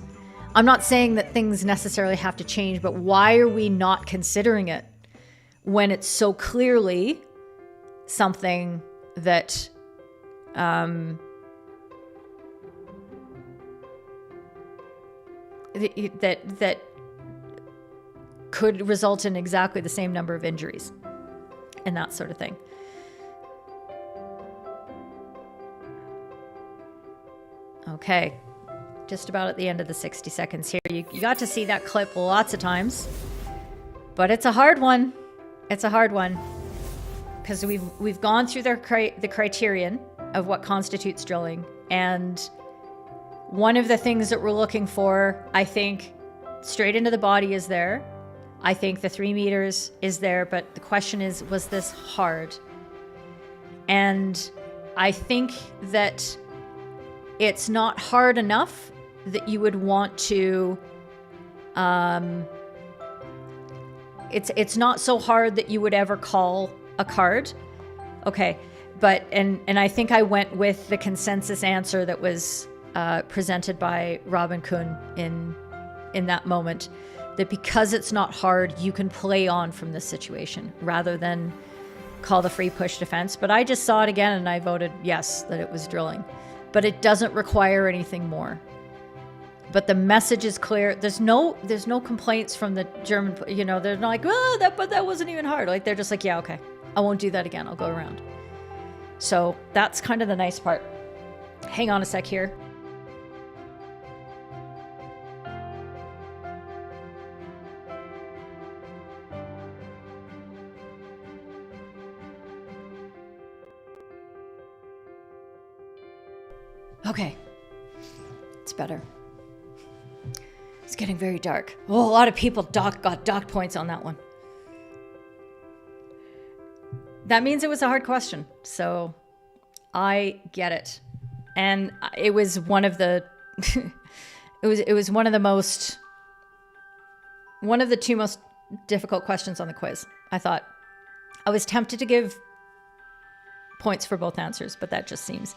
I'm not saying that things necessarily have to change, but why are we not considering it when it's so clearly something that that could result in exactly the same number of injuries and that sort of thing. Okay, just about at the end of the 60 seconds here. You got to see that clip lots of times, but it's a hard one. It's a hard one because we've gone through the criterion of what constitutes drilling, and one of the things that we're looking for, I think, straight into the body is there. I think the 3 meters is there, but the question is, was this hard? And I think that it's not hard enough that you would want to, it's not so hard that you would ever call a card. Okay. But, and I think I went with the consensus answer that was presented by Robin Kuhn in that moment, that because it's not hard, you can play on from this situation rather than call the free push defense. But I just saw it again and I voted yes, that it was drilling. But it doesn't require anything more. But the message is clear. There's no complaints from the German, they're not like, oh, but that wasn't even hard. Like, they're just like, yeah, okay, I won't do that again. I'll go around. So that's kind of the nice part. Hang on a sec here. Okay. It's better. It's getting very dark. Oh, a lot of people got docked points on that one. That means it was a hard question, so I get it. And it was one of the it was one of the 2 most difficult questions on the quiz. I thought I was tempted to give points for both answers, but that just seems,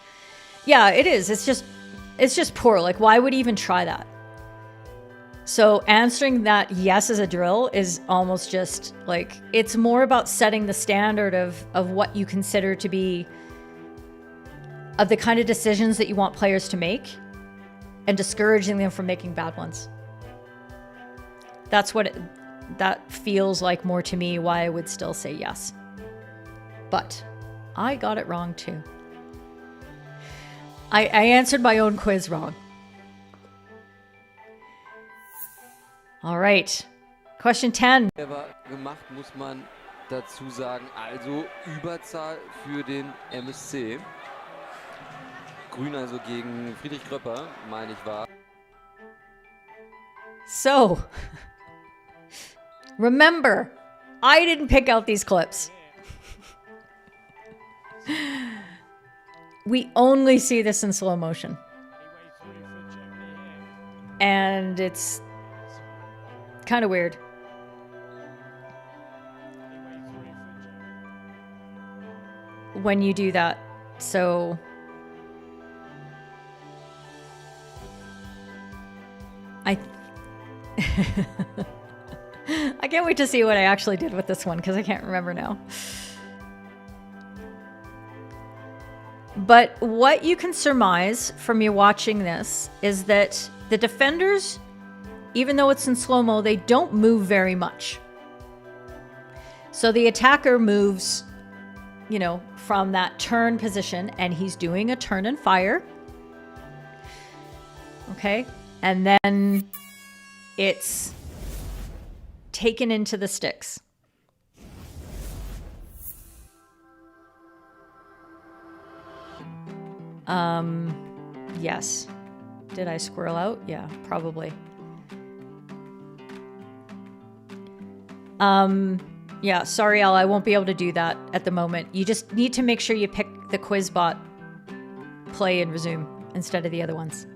yeah, it is. It's just poor. Like, why would he even try that? So answering that yes as a drill is almost just like, it's more about setting the standard of what you consider to be, of the kind of decisions that you want players to make and discouraging them from making bad ones. That's what that feels like more to me, why I would still say yes. But I got it wrong too. I answered my own quiz wrong. All right. Question 10. Gemacht, muss man dazu sagen. Also Überzahl für den MSC. Grün also gegen Friedrich Kröpper, meine ich war. So, remember, I didn't pick out these clips. We only see this in slow motion. And it's kind of weird. When you do that. So I can't wait to see what I actually did with this one because I can't remember now. But what you can surmise from you watching this is that the defenders, even though it's in slow-mo, they don't move very much. So the attacker moves, you know, from that turn position, and he's doing a turn and fire. Okay? And then it's taken into the sticks. Yes. Did I squirrel out? Yeah, probably. Yeah, sorry, Al, I won't be able to do that at the moment. You just need to make sure you pick the QuizBot play and resume instead of the other ones.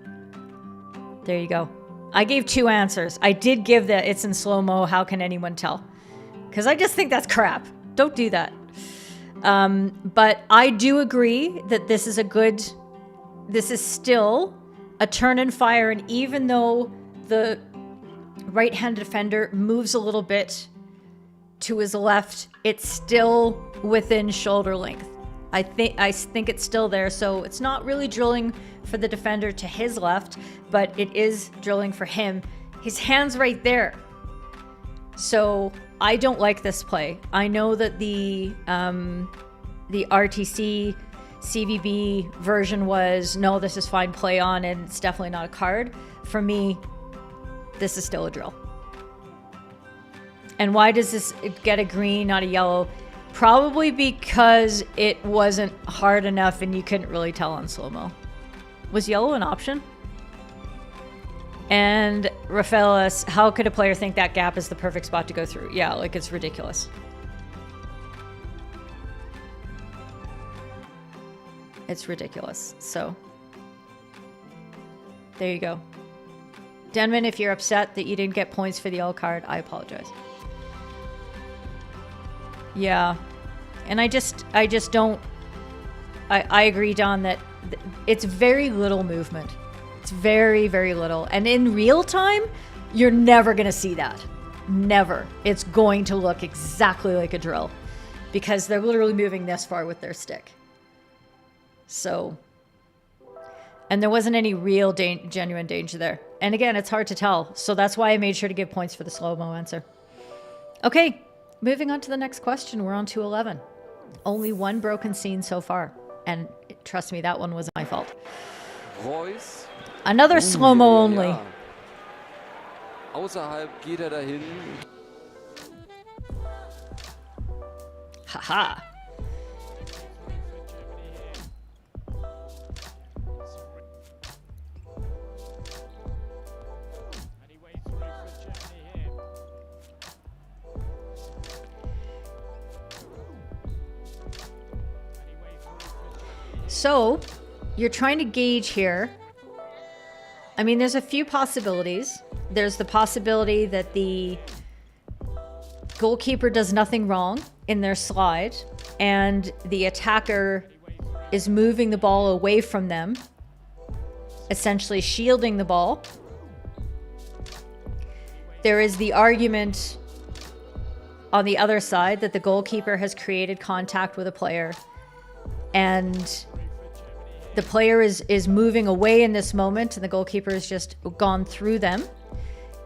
There you go. I gave 2 answers. I did give the it's in slow-mo, how can anyone tell? Because I just think that's crap. Don't do that. But I do agree that this is still a turn and fire, and even though the right-hand defender moves a little bit to his left, it's still within shoulder length. I think it's still there, so it's not really drilling for the defender to his left, but it is drilling for him. His hand's right there. So I don't like this play. I know that the RTC CVB version was, no, this is fine, play on, and it's definitely not a card. For me, this is still a drill. And why does this get a green, not a yellow? Probably because it wasn't hard enough and you couldn't really tell on slow-mo. Was yellow an option? And Rafaelis, how could a player think that gap is the perfect spot to go through? Yeah, like it's ridiculous. It's ridiculous. So there you go. Denman, if you're upset that you didn't get points for the L card, I apologize. Yeah. And I just don't, I agree, Don, that it's very little movement. It's very, very little. And in real time, you're never going to see that. Never. It's going to look exactly like a drill because they're literally moving this far with their stick. So, and there wasn't any real genuine danger there. And again, it's hard to tell. So that's why I made sure to give points for the slow-mo answer. Okay, moving on to the next question. We're on to 11. Only one broken scene so far. And trust me, that one was my fault. Reus. Another slow-mo only. Ja. Außerhalb geht dahin. Haha. So, you're trying to gauge here. I mean, there's a few possibilities. There's the possibility that the goalkeeper does nothing wrong in their slide, and the attacker is moving the ball away from them, essentially shielding the ball. There is the argument on the other side that the goalkeeper has created contact with a player, and the player is moving away in this moment, and the goalkeeper has just gone through them,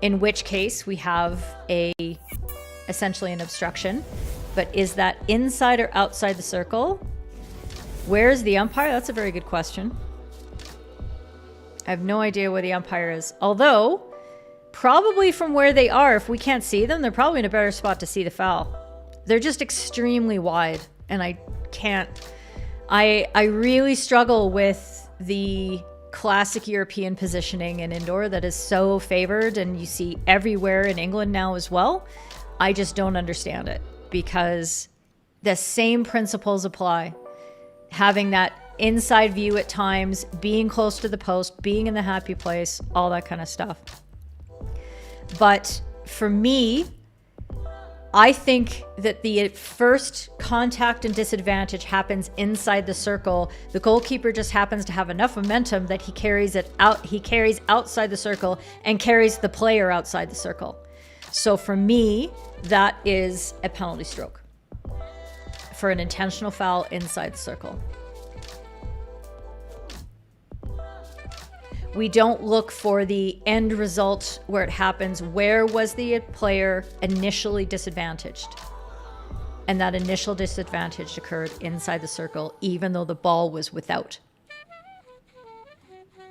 in which case we have essentially an obstruction. But is that inside or outside the circle? Where's the umpire? That's a very good question. I have no idea where the umpire is. Although, probably from where they are, if we can't see them, they're probably in a better spot to see the foul. They're just extremely wide, and I can't... I really struggle with the classic European positioning in indoor that is so favored, and you see everywhere in England now as well. I just don't understand it because the same principles apply. Having that inside view at times, being close to the post, being in the happy place, all that kind of stuff. But for me, I think that the first contact and disadvantage happens inside the circle. The goalkeeper just happens to have enough momentum that he carries it out. He carries outside the circle and carries the player outside the circle. So for me, that is a penalty stroke for an intentional foul inside the circle. We don't look for the end result where it happens. Where was the player initially disadvantaged? And that initial disadvantage occurred inside the circle, even though the ball was without.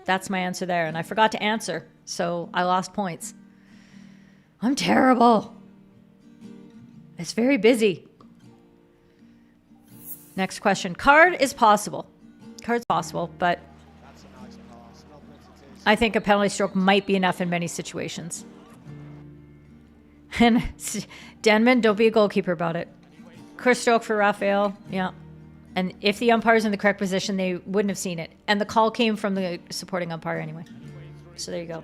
That's my answer there. And I forgot to answer, so I lost points. I'm terrible. It's very busy. Next question. Card is possible. Card's possible, but I think a penalty stroke might be enough in many situations. And Denman, don't be a goalkeeper about it. Clear stroke for Raphael. Yeah. And if the umpire's in the correct position, they wouldn't have seen it. And the call came from the supporting umpire anyway. So there you go.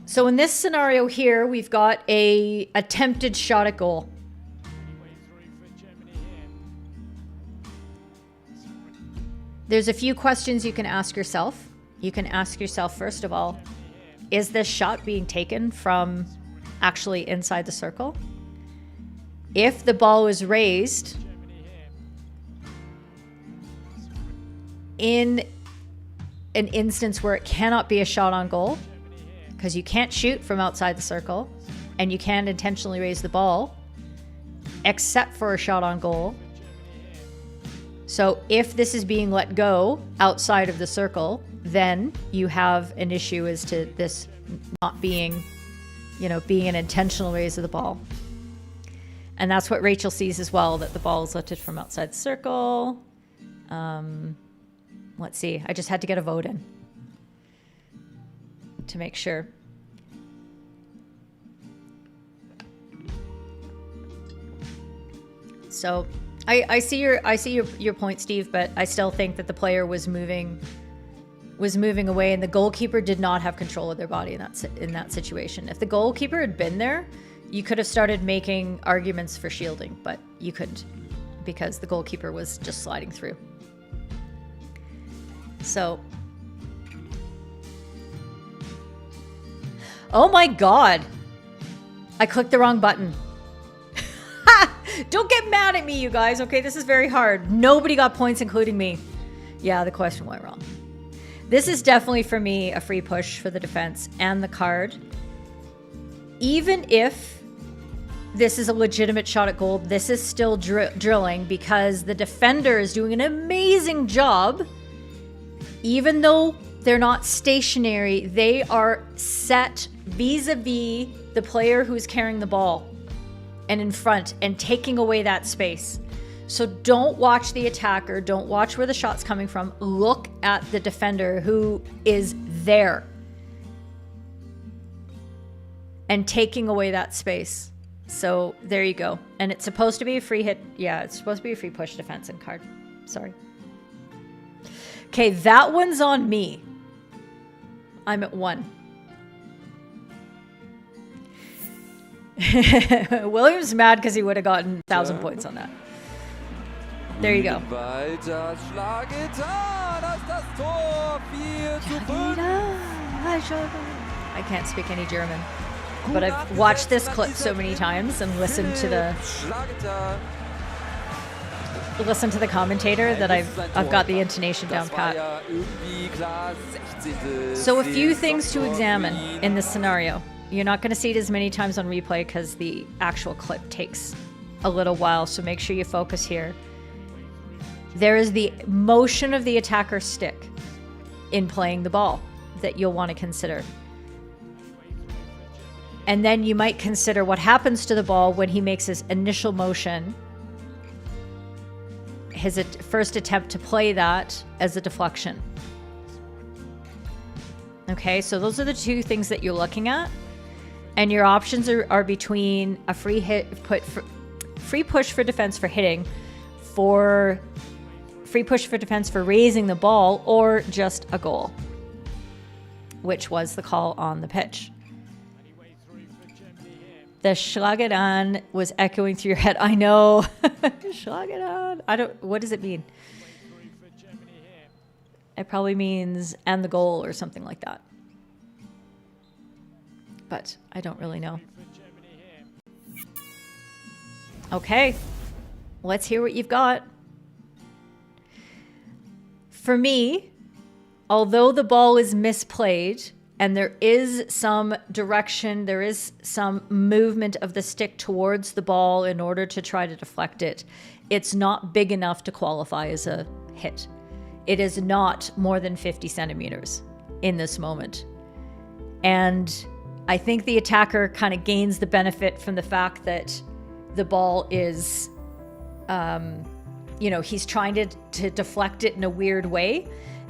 So in this scenario here, we've got a attempted shot at goal. There's a few questions you can ask yourself. You can ask yourself, first of all, is this shot being taken from actually inside the circle? If the ball is raised in an instance where it cannot be a shot on goal, because you can't shoot from outside the circle and you can't intentionally raise the ball except for a shot on goal. So if this is being let go outside of the circle, then you have an issue as to this not being, being an intentional raise of the ball. And that's what Rachel sees as well, that the ball is lifted from outside the circle. Let's see. I just had to get a vote in to make sure. So I see your point, Steve, but I still think that the player was moving away, and the goalkeeper did not have control of their body in that situation. If the goalkeeper had been there, you could have started making arguments for shielding, but you couldn't because the goalkeeper was just sliding through. So, oh my God, I clicked the wrong button. Don't get mad at me, you guys. Okay, this is very hard. Nobody got points, including me. Yeah, the question went wrong. This is definitely, for me, a free push for the defense and the card. Even if this is a legitimate shot at goal, this is still drilling because the defender is doing an amazing job. Even though they're not stationary, they are set vis-a-vis the player who's carrying the ball and in front and taking away that space. So don't watch the attacker. Don't watch where the shot's coming from. Look at the defender who is there and taking away that space. So there you go. And it's supposed to be a free hit. Yeah, it's supposed to be a free push defense and card. Sorry. Okay, that one's on me. I'm at 1. William's mad because he would have gotten 1,000 points on that. There you go. I can't speak any German, but I've watched this clip so many times and listened to the commentator that I've got the intonation down pat. So a few things to examine in this scenario. You're not going to see it as many times on replay because the actual clip takes a little while, so make sure you focus here. There is the motion of the attacker's stick in playing the ball that you'll want to consider. And then you might consider what happens to the ball when he makes his initial motion, his first attempt to play that as a deflection. Okay, so those are the two things that you're looking at. And your options are between a free push for defense for hitting, for free push for defense for raising the ball, or just a goal, which was the call on the pitch. The Schlag it on was echoing through your head. I know. Schlag it on. What does it mean? It probably means and the goal or something like that. But I don't really know. Okay. Let's hear what you've got. For me, although the ball is misplayed and there is some direction, there is some movement of the stick towards the ball in order to try to deflect it, it's not big enough to qualify as a hit. It is not more than 50 centimeters in this moment. And I think the attacker kind of gains the benefit from the fact that the ball is, he's trying to deflect it in a weird way.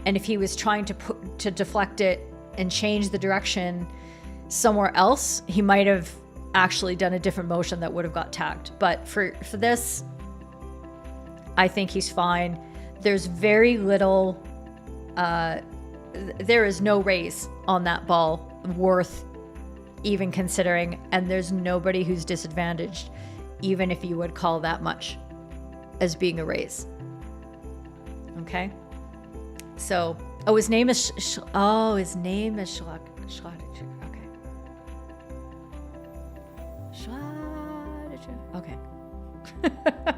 And if he was trying to deflect it and change the direction somewhere else, he might have actually done a different motion that would have got tagged. But for this, I think he's fine. There's very little, there is no raise on that ball worth even considering, and there's nobody who's disadvantaged, even if you would call that much as being a raise. Okay? So, his name is Schlag. Okay. Okay.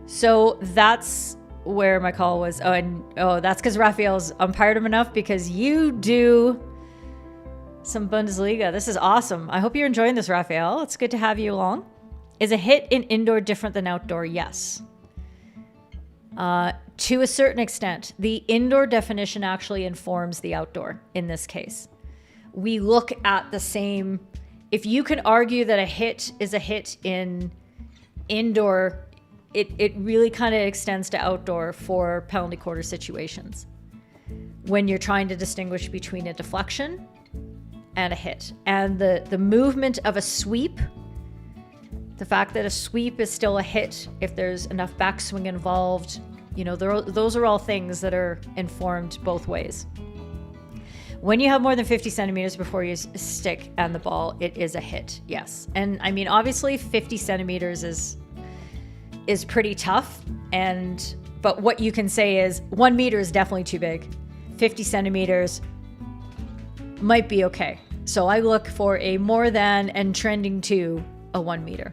So that's where my call was. That's because Raphael's umpired him enough, because you do some Bundesliga. This is awesome. I hope you're enjoying this, Raphael. It's good to have you along. Is a hit in indoor different than outdoor? Yes. To a certain extent. The indoor definition actually informs the outdoor in this case. We look at the same. If you can argue that a hit is a hit in indoor, it really kind of extends to outdoor for penalty quarter situations, when you're trying to distinguish between a deflection and a hit. And the movement of a sweep, the fact that a sweep is still a hit if there's enough backswing involved, those are all things that are informed both ways. When you have more than 50 centimeters before you stick and the ball, it is a hit, yes. And I mean, obviously 50 centimeters is pretty tough, but what you can say is 1 meter is definitely too big. 50 centimeters might be okay. So I look for a more than and trending to a 1 meter.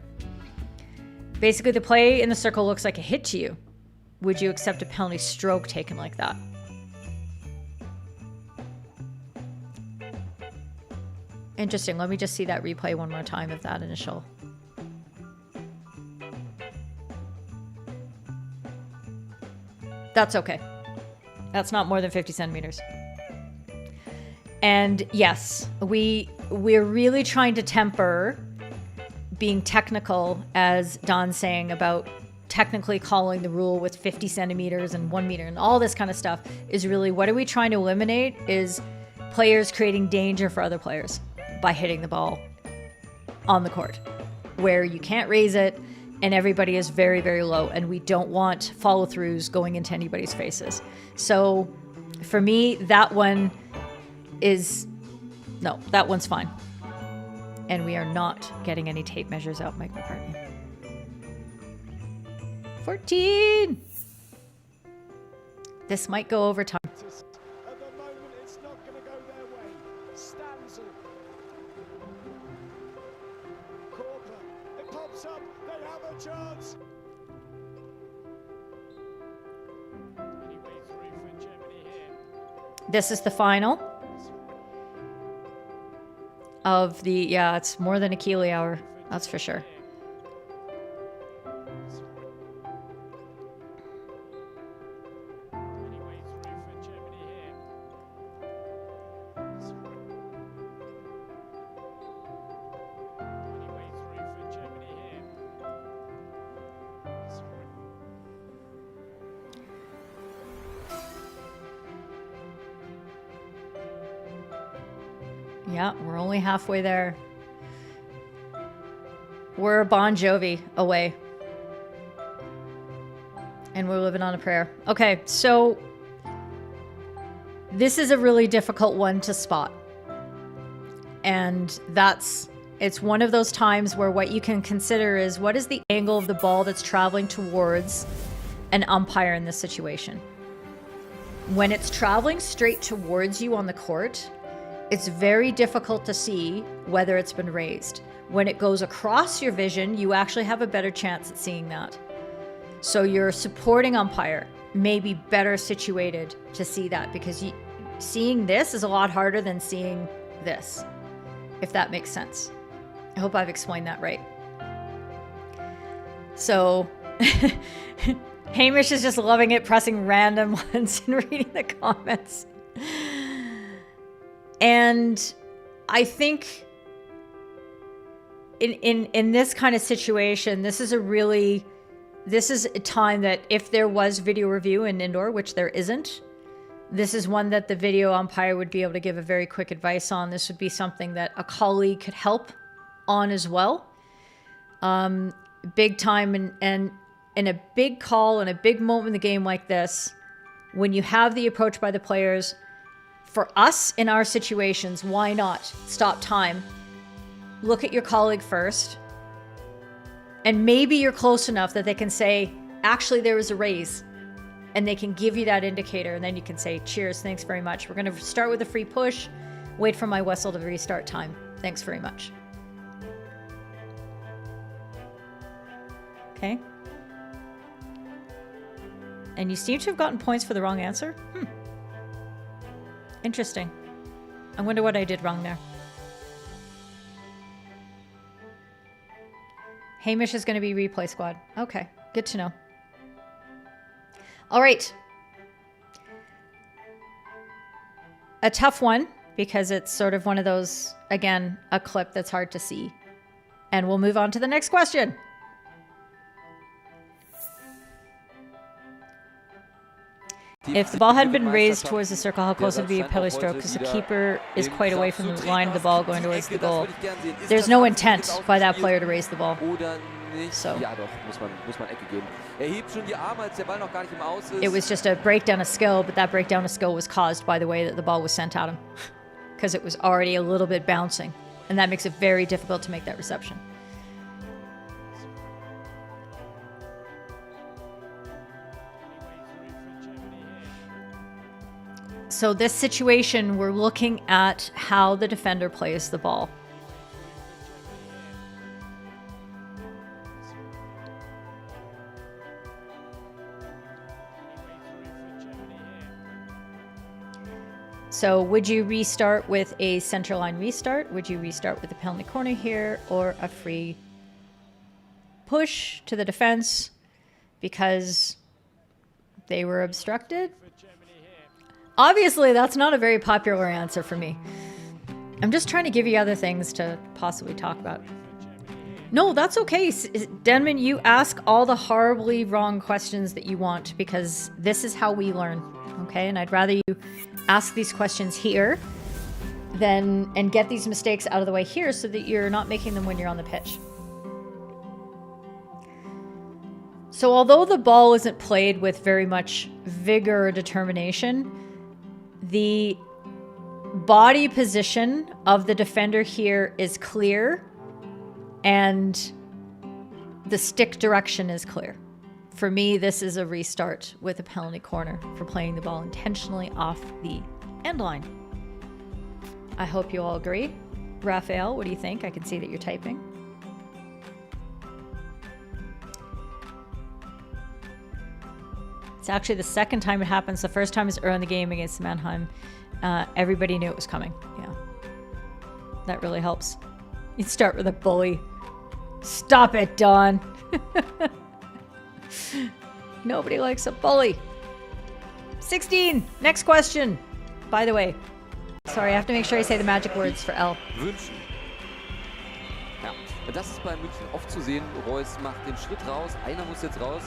Basically, the play in the circle looks like a hit to you. Would you accept a penalty stroke taken like that? Interesting. Let me just see that replay one more time of that initial. That's okay. That's not more than 50 centimeters. And yes, we're really trying to temper being technical, as Don's saying, about technically calling the rule with 50 centimeters and 1 meter and all this kind of stuff, is really what are we trying to eliminate is players creating danger for other players by hitting the ball on the court where you can't raise it and everybody is very, very low, and we don't want follow-throughs going into anybody's faces. So for me, that one is, no, that one's fine. And we are not getting any tape measures out, Mike McCartney. 14! This might go over time. At the moment, it's not going to go their way. Stanzel. Corker. It pops up. They have a chance. Anyway, through for Germany here. This is the final of the, yeah, it's more than a Keely hour. That's for sure. Yeah, we're only halfway there. We're Bon Jovi away. And we're living on a prayer. Okay, so this is a really difficult one to spot. And it's one of those times where what you can consider is what is the angle of the ball that's traveling towards an umpire in this situation. When it's traveling straight towards you on the court, it's very difficult to see whether it's been raised. When it goes across your vision, you actually have a better chance at seeing that. So your supporting umpire may be better situated to see that, because seeing this is a lot harder than seeing this, if that makes sense. I hope I've explained that right. So Hamish is just loving it, pressing random ones and reading the comments. And I think in this kind of situation, this is a time that if there was video review in indoor, which there isn't, this is one that the video umpire would be able to give a very quick advice on. This would be something that a colleague could help on as well. Big time, and in a big call and a big moment in the game like this, when you have the approach by the players, for us in our situations, why not stop time, look at your colleague first, and maybe you're close enough that they can say, actually there was a raise, and they can give you that indicator, and then you can say, cheers, thanks very much. We're going to start with a free push, wait for my whistle to restart time. Thanks very much. Okay. And you seem to have gotten points for the wrong answer. Interesting. I wonder what I did wrong there. Hamish is going to be replay squad. Okay, good to know. All right. A tough one, because it's sort of one of those, again, a clip that's hard to see. And we'll move on to the next question. If the ball hadn't been raised towards the circle, how close would it be a penalty stroke? Because the keeper is quite away from the line of the ball going towards the goal. There's no intent by that player to raise the ball. So it was just a breakdown of skill, but that breakdown of skill was caused by the way that the ball was sent at him, because it was already a little bit bouncing, and that makes it very difficult to make that reception. So this situation, we're looking at how the defender plays the ball. So would you restart with a center line restart? Would you restart with a penalty corner here, or a free push to the defense because they were obstructed? Obviously, that's not a very popular answer for me. I'm just trying to give you other things to possibly talk about. No, that's okay. Denman, you ask all the horribly wrong questions that you want, because this is how we learn, okay? And I'd rather you ask these questions here and get these mistakes out of the way here so that you're not making them when you're on the pitch. So although the ball isn't played with very much vigor or determination, the body position of the defender here is clear, and the stick direction is clear. For me, this is a restart with a penalty corner for playing the ball intentionally off the end line. I hope you all agree. Raphael, what do you think? I can see that you're typing. It's actually the second time it happens. The first time is early in the game against Mannheim. Everybody knew it was coming. Yeah. That really helps. You'd start with a bully. Stop it, Don. Nobody likes a bully. 16. Next question. By the way. Sorry, I have to make sure I say the magic words for L. Wünschen. Ja, das ist bei München oft zu sehen. Reus macht den Schritt raus. Einer muss jetzt raus.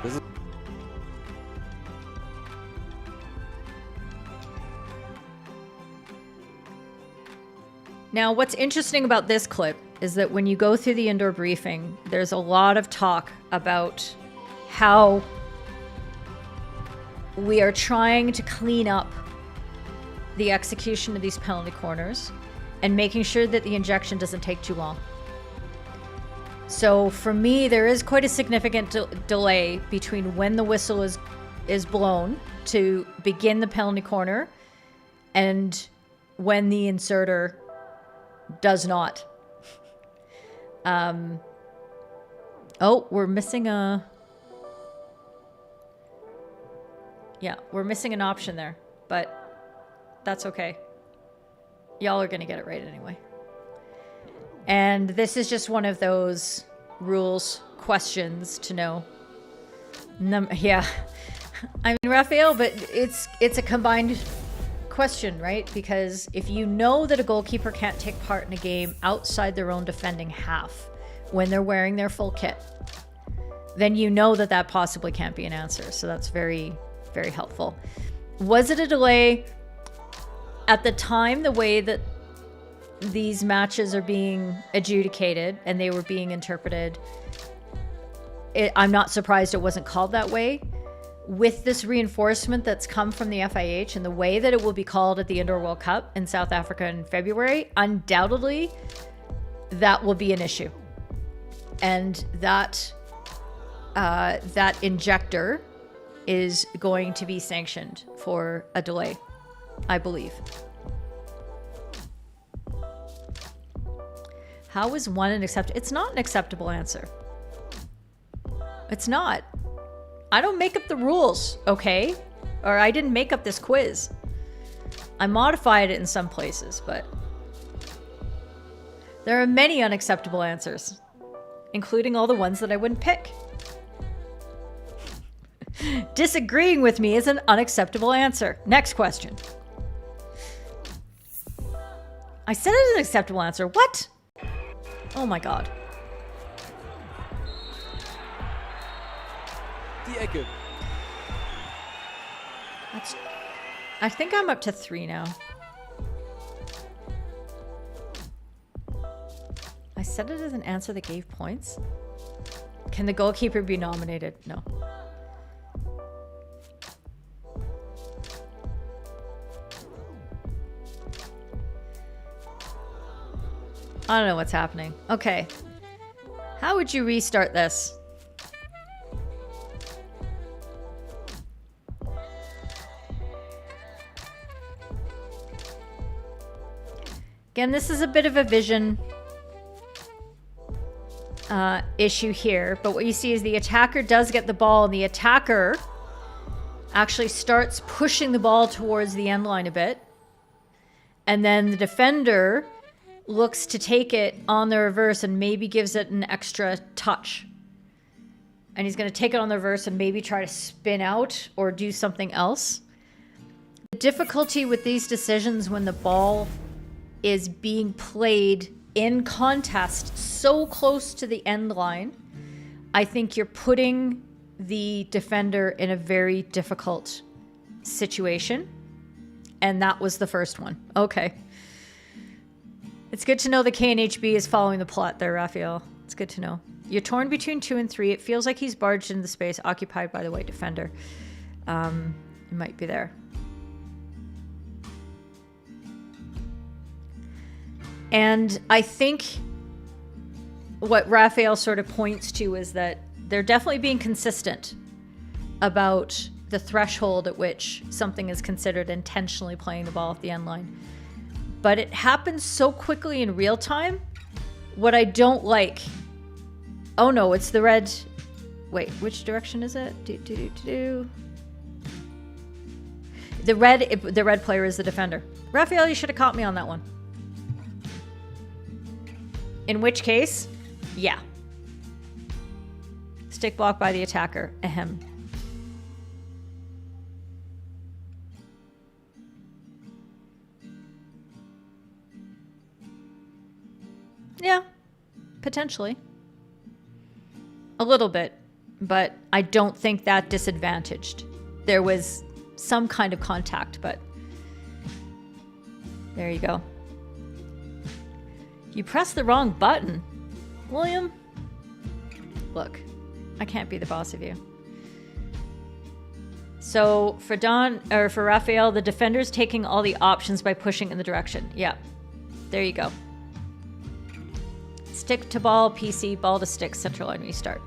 Das ist Now, what's interesting about this clip is that when you go through the indoor briefing, there's a lot of talk about how we are trying to clean up the execution of these penalty corners and making sure that the injection doesn't take too long. So for me, there is quite a significant delay between when the whistle is blown to begin the penalty corner and when the inserter does not. Oh, we're missing a... Yeah, we're missing an option there, but that's okay. Y'all are going to get it right anyway. And this is just one of those rules questions to know. Yeah. I mean, Raphael, but it's a combined question, right? Because if you know that a goalkeeper can't take part in a game outside their own defending half when they're wearing their full kit, then you know that that possibly can't be an answer. So that's very, very helpful. Was it a delay? At the time, the way that these matches are being adjudicated and they were being interpreted, I'm not surprised it wasn't called that way. With this reinforcement that's come from the FIH and the way that it will be called at the Indoor World Cup in South Africa in February, undoubtedly that will be an issue. And that injector is going to be sanctioned for a delay, I believe. How is one an acceptable? It's not an acceptable answer. It's not. I don't make up the rules, okay? Or I didn't make up this quiz. I modified it in some places, but there are many unacceptable answers, including all the ones that I wouldn't pick. Disagreeing with me is an unacceptable answer. Next question. I said it is an acceptable answer. What? Oh my God. Die Ecke. I think I'm up to 3 now. I said it as an answer that gave points. Can the goalkeeper be nominated? No. I don't know what's happening. Okay. How would you restart this? Again, this is a bit of a vision issue here, but what you see is the attacker does get the ball, and the attacker actually starts pushing the ball towards the end line a bit, and then the defender looks to take it on the reverse and maybe gives it an extra touch. And he's going to take it on the reverse and maybe try to spin out or do something else. The difficulty with these decisions when the ball is being played in contest so close to the end line, I think you're putting the defender in a very difficult situation. And that was the first one. Okay. It's good to know the KNHB is following the plot there, Raphael. It's good to know. You're torn between 2 and 3. It feels like he's barged into the space occupied by the white defender. It might be there. And I think what Raphael sort of points to is that they're definitely being consistent about the threshold at which something is considered intentionally playing the ball at the end line. But it happens so quickly in real time. What I don't like... Oh no, it's the red... Wait, which direction is it? The red player is the defender. Raphael, you should have caught me on that one. In which case, yeah. Stick block by the attacker. Ahem. Yeah, potentially. A little bit, but I don't think that disadvantaged. There was some kind of contact, but there you go. You pressed the wrong button. William, look, I can't be the boss of you. So for for Raphael, the defender's taking all the options by pushing in the direction. Yeah. There you go. Stick to ball, PC, ball to stick, center line restart.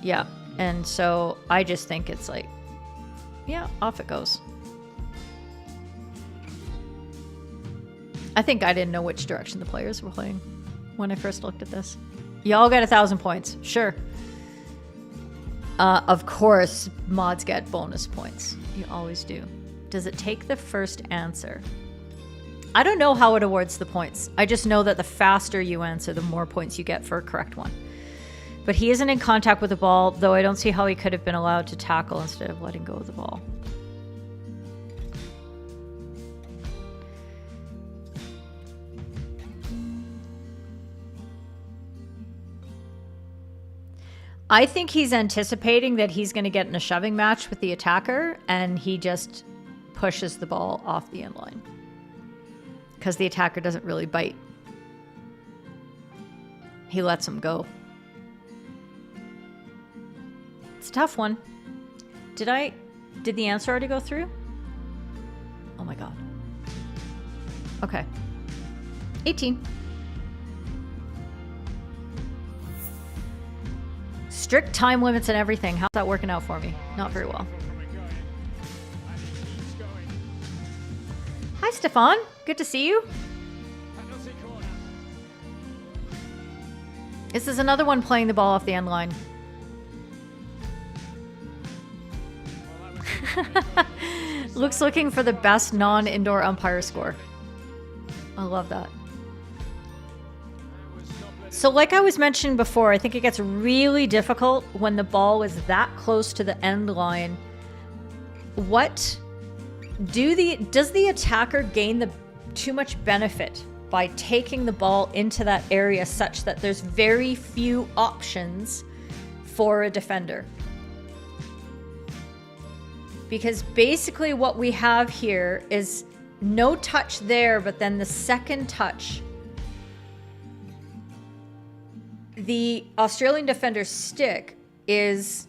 Yeah. And so I just think it's like, yeah, off it goes. I think I didn't know which direction the players were playing when I first looked at this. Y'all get 1,000 points. Sure. Of course, mods get bonus points. You always do. Does it take the first answer? I don't know how it awards the points. I just know that the faster you answer, the more points you get for a correct one. But he isn't in contact with the ball, though I don't see how he could have been allowed to tackle instead of letting go of the ball. I think he's anticipating that he's going to get in a shoving match with the attacker, and he just pushes the ball off the end line. Because the attacker doesn't really bite. He lets him go. It's a tough one. Did the answer already go through? Oh my god. Okay. 18. Strict time limits and everything. How's that working out for me? Not very well. Hi, Stefan. Good to see you. This is another one playing the ball off the end line. Luke's looking for the best non-indoor umpire score. I love that. So like I was mentioning before, I think it gets really difficult when the ball is that close to the end line. Does the attacker gain too much benefit by taking the ball into that area such that there's very few options for a defender? Because basically what we have here is no touch there, but then the second touch, the Australian defender's stick is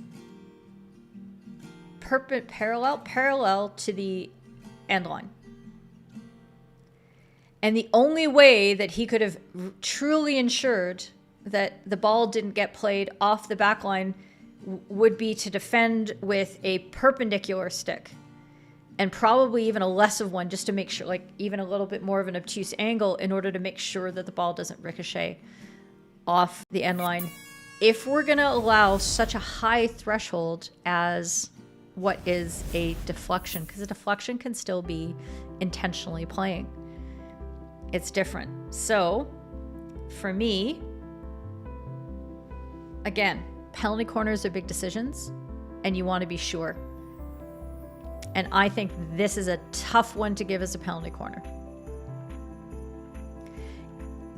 parallel to the end line. And the only way that he could have truly ensured that the ball didn't get played off the back line would be to defend with a perpendicular stick, and probably even a less of one, just to make sure, like even a little bit more of an obtuse angle, in order to make sure that the ball doesn't ricochet off the end line. If we're going to allow such a high threshold as what is a deflection, because a deflection can still be intentionally playing. It's different. So for me, again, penalty corners are big decisions and you want to be sure. And I think this is a tough one to give as a penalty corner.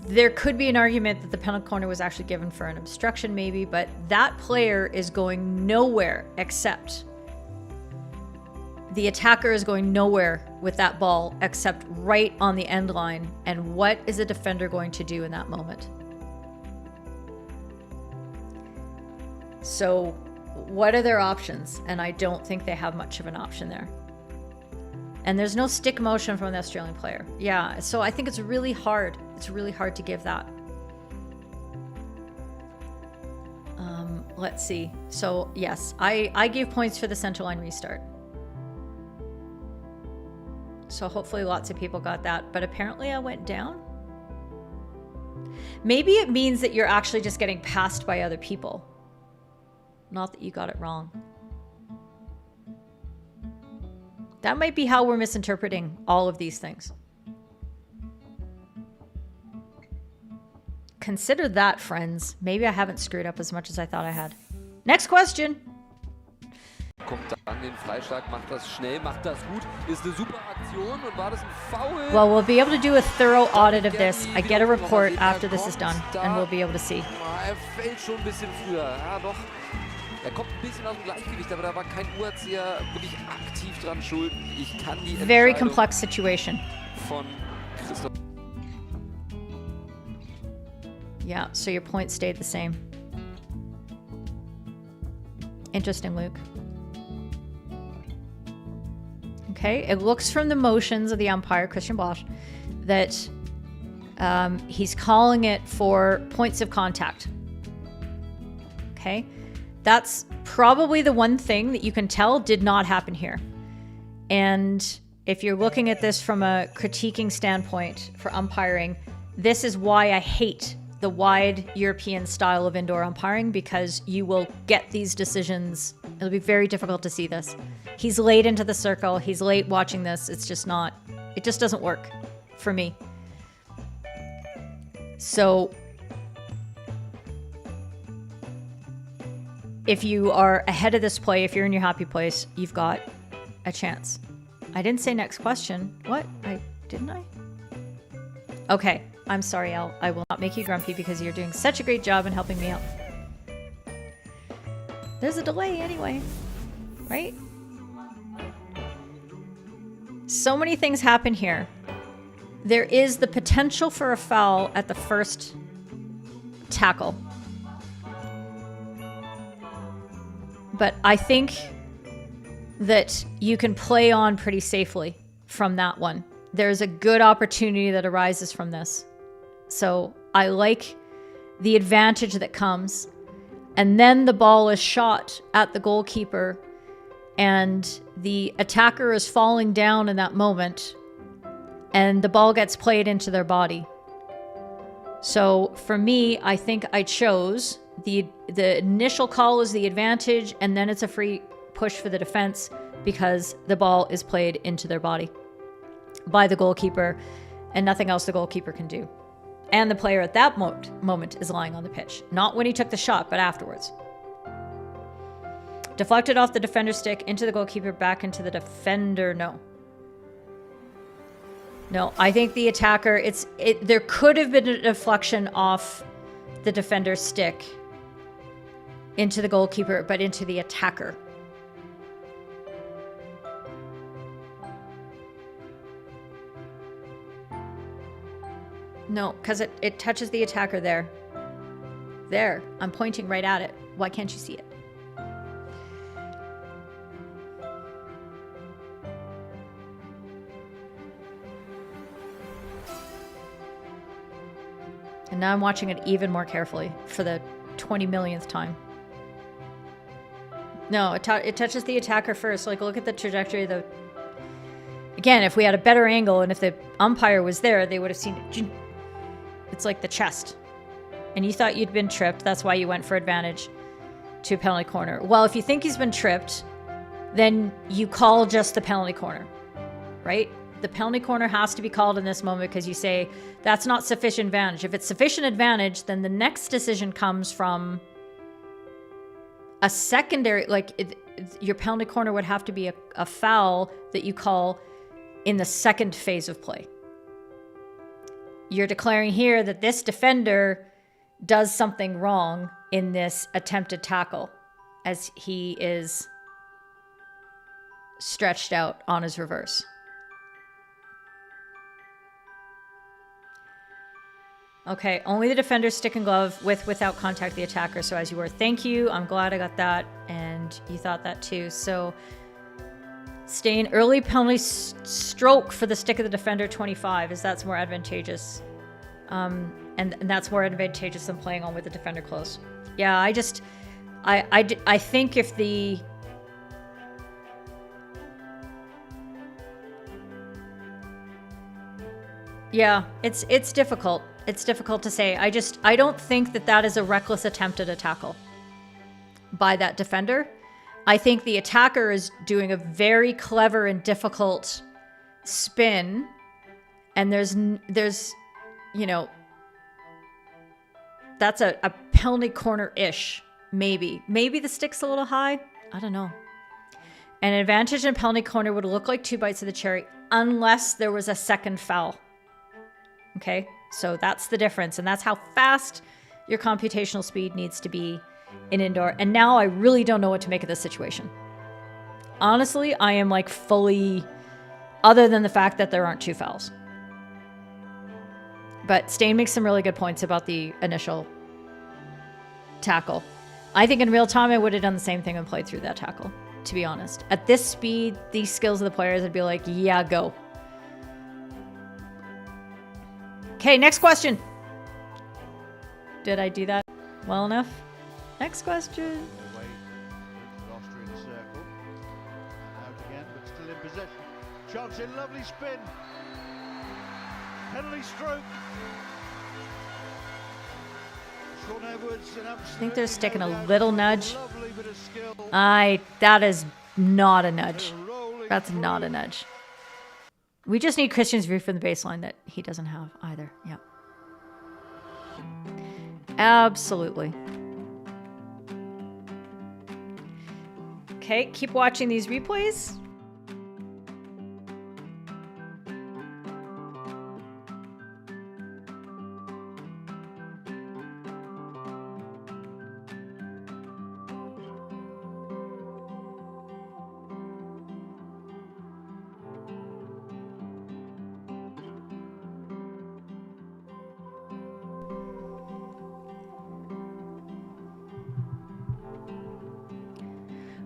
There could be an argument that the penalty corner was actually given for an obstruction maybe, but that player is going nowhere except the attacker is going nowhere with that ball except right on the end line. And what is a defender going to do in that moment? So what are their options? And I don't think they have much of an option there. And there's no stick motion from the Australian player. Yeah, so I think it's really hard. It's really hard to give that. Let's see. So yes, I gave points for the center line restart. So hopefully lots of people got that, but apparently I went down. Maybe it means that you're actually just getting passed by other people. Not that you got it wrong. That might be how we're misinterpreting all of these things. Consider that, friends. Maybe I haven't screwed up as much as I thought I had. Next question. Kommt dann den Freischlag, macht das schnell, macht das gut. Ist eine super Aktion und war das ein Foul? Well, we'll be able to do a thorough audit of this. I get a report after this is done, and we'll be able to see. Fällt schon ein bisschen früher. Ja, doch. Kommt ein bisschen aus dem Gleichgewicht, aber da war kein Urzieher wirklich aktiv dran schuld. Ich kann die Very complex situation. Von Christoph. Yeah, so your point stayed the same. Interesting, Luke. Okay, it looks from the motions of the umpire, Christian Bosch, that he's calling it for points of contact. Okay, that's probably the one thing that you can tell did not happen here. And if you're looking at this from a critiquing standpoint for umpiring, this is why I hate the wide European style of indoor umpiring, because you will get these decisions. It'll be very difficult to see this. He's late into the circle. He's late watching this. It's just not, it just doesn't work for me. So if you are ahead of this play, if you're in your happy place, you've got a chance. I didn't say next question. What? Didn't I? Okay. I'm sorry, Al. I will not make you grumpy because you're doing such a great job in helping me out. There's a delay anyway, right? So many things happen here. There is the potential for a foul at the first tackle. But I think that you can play on pretty safely from that one. There's a good opportunity that arises from this. So I like the advantage that comes. And then the ball is shot at the goalkeeper and the attacker is falling down in that moment and the ball gets played into their body. So for me, I think I chose the initial call is the advantage, and then it's a free push for the defense because the ball is played into their body by the goalkeeper and nothing else the goalkeeper can do. And the player at that moment is lying on the pitch. Not when he took the shot, but afterwards. Deflected off the defender's stick into the goalkeeper, back into the defender. No. No, I think the attacker, there could have been a deflection off the defender's stick into the goalkeeper, but into the attacker. No, because it touches the attacker there. There. I'm pointing right at it. Why can't you see it? And now I'm watching it even more carefully for the 20 millionth time. No, it touches the attacker first. Like, look at the trajectory of the... Again, if we had a better angle and if the umpire was there, they would have seen it. It's like the chest. And you thought you'd been tripped. That's why you went for advantage to a penalty corner. Well, if you think he's been tripped, then you call just the penalty corner, right? The penalty corner has to be called in this moment because you say, that's not sufficient advantage. If it's sufficient advantage, then the next decision comes from a secondary, your penalty corner would have to be a foul that you call in the second phase of play. You're declaring here that this defender does something wrong in this attempted tackle as he is stretched out on his reverse. Okay, only the defender's stick and glove without contact the attacker. So as you were, thank you. I'm glad I got that. And you thought that too. So staying early penalty stroke for the stick of the defender 25, as that's more advantageous. And that's more advantageous than playing on with the defender close. Yeah, I think if the... Yeah, it's difficult. It's difficult to say. I don't think that is a reckless attempt at a tackle by that defender. I think the attacker is doing a very clever and difficult spin, and there's you know, that's a penalty corner-ish, maybe. Maybe the stick's a little high. I don't know. An advantage in penalty corner would look like 2 bites of the cherry unless there was a second foul. Okay, so that's the difference, and that's how fast your computational speed needs to be in indoor. And now I really don't know what to make of this situation. Honestly, I am like fully, other than the fact that there aren't 2 fouls. But Stain makes some really good points about the initial tackle. I think in real time I would have done the same thing and played through that tackle. to be honest. At this speed, these skills of the players, I'd be like, yeah, go. Okay, next question. Did I do that well enough? Next question. Away with Austrian circle. And out again, but still in possession. Chance in, lovely spin. Penalty stroke. Sean Edwards, I think they're sticking a little nudge. That is not a nudge. That's not a nudge. We just need Christian's view from the baseline that he doesn't have either. Yeah. Absolutely. Okay, keep watching these replays.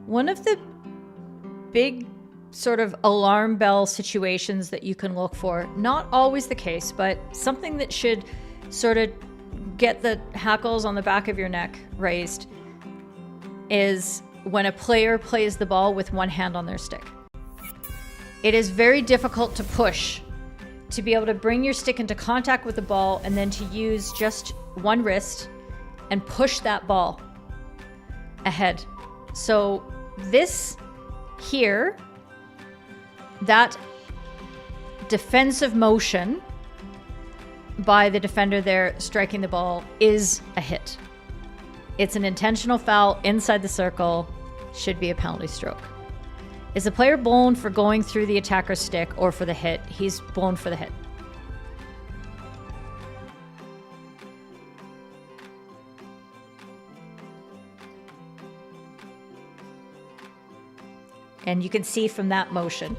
One of the big sort of alarm bell situations that you can look for, not always the case, but something that should sort of get the hackles on the back of your neck raised, is when a player plays the ball with one hand on their stick. It is very difficult to push, to be able to bring your stick into contact with the ball and then to use just one wrist and push that ball ahead. So this here, that defensive motion by the defender there striking the ball is a hit. It's an intentional foul inside the circle, should be a penalty stroke. Is the player blown for going through the attacker's stick or for the hit? He's blown for the hit. And you can see from that motion.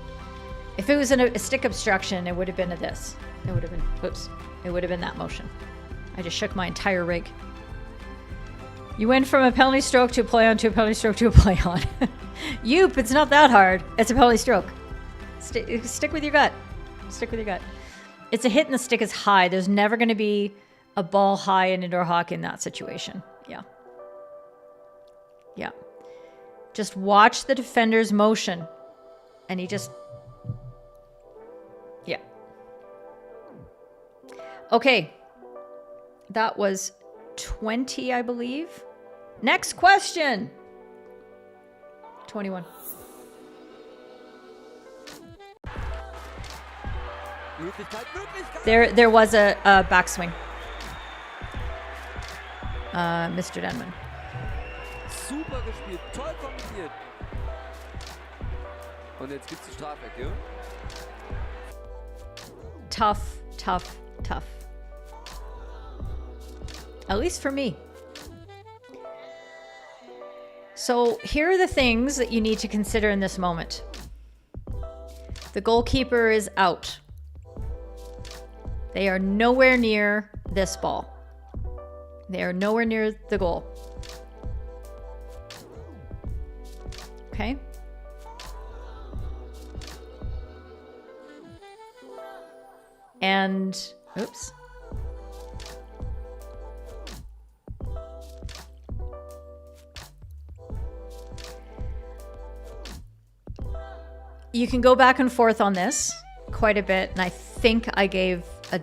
If it was a stick obstruction, it would have been this. It would have been, whoops, it would have been that motion. I just shook my entire rig. You went from a penalty stroke to a play on to a penalty stroke to a play on. Yoop, it's not that hard. It's a penalty stroke. Stick with your gut. Stick with your gut. It's a hit and the stick is high. There's never going to be a ball high in indoor hockey in that situation. Yeah. Yeah. Just watch the defender's motion. And he just... Yeah. Okay. That was 20, I believe. Next question. 21. There was a backswing. Mr. Denman. Super gespielt, toll kombiniert. Und jetzt gibt's die Strafecke. Tough, tough, tough. At least for me. So here are the things that you need to consider in this moment. The goalkeeper is out. They are nowhere near this ball. They are nowhere near the goal. Okay. And, oops. You can go back and forth on this quite a bit, and I think I gave a...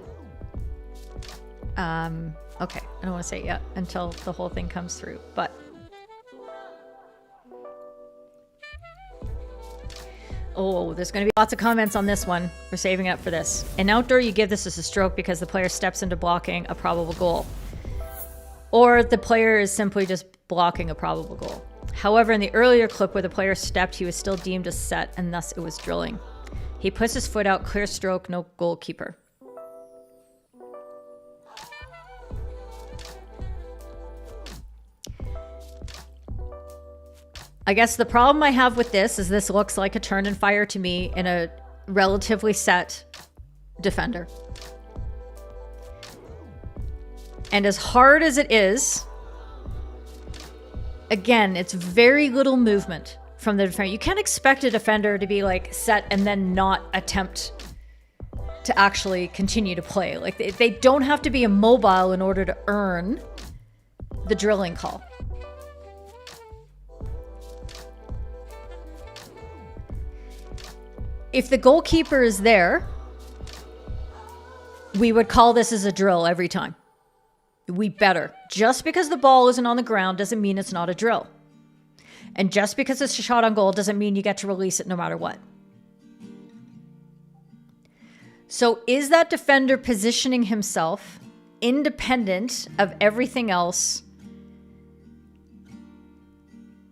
okay, I don't want to say it yet until the whole thing comes through, but... Oh, there's going to be lots of comments on this one. We're saving it up for this. In outdoor, you give this as a stroke because the player steps into blocking a probable goal. Or the player is simply just blocking a probable goal. However, in the earlier clip where the player stepped, he was still deemed a set, and thus it was drilling. He puts his foot out, clear stroke, no goalkeeper. I guess the problem I have with this is this looks like a turn and fire to me in a relatively set defender. And as hard as it is, again, it's very little movement from the defender. You can't expect a defender to be like set and then not attempt to actually continue to play. Like they don't have to be immobile in order to earn the drilling call. If the goalkeeper is there, we would call this as a drill every time. We better. Just because the ball isn't on the ground doesn't mean it's not a drill. And just because it's a shot on goal doesn't mean you get to release it no matter what. So is that defender positioning himself independent of everything else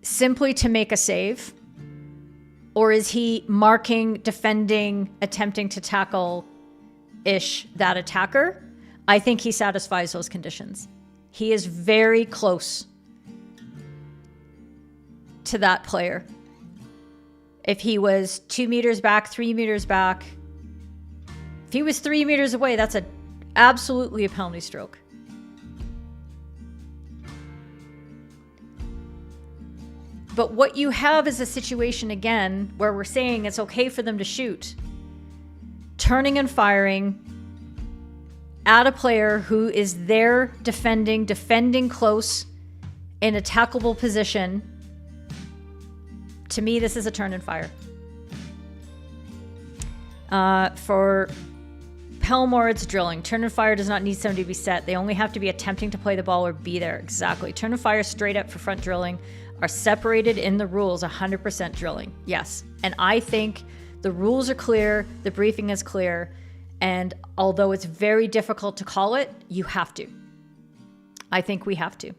simply to make a save? Or is he marking, defending, attempting to tackle-ish that attacker? I think he satisfies those conditions. He is very close to that player. If he was 2 meters back, 3 meters back, if he was 3 meters away, that's absolutely a penalty stroke. But what you have is a situation, again, where we're saying it's okay for them to shoot. Turning and firing at a player who is there defending close in a tackleable position. To me, this is a turn and fire. For Pelmore, it's drilling. Turn and fire does not need somebody to be set. They only have to be attempting to play the ball or be there. Exactly. Turn and fire straight up for front drilling are separated in the rules, 100% drilling. Yes. And I think the rules are clear. The briefing is clear. And although it's very difficult to call it, you have to. I think we have to.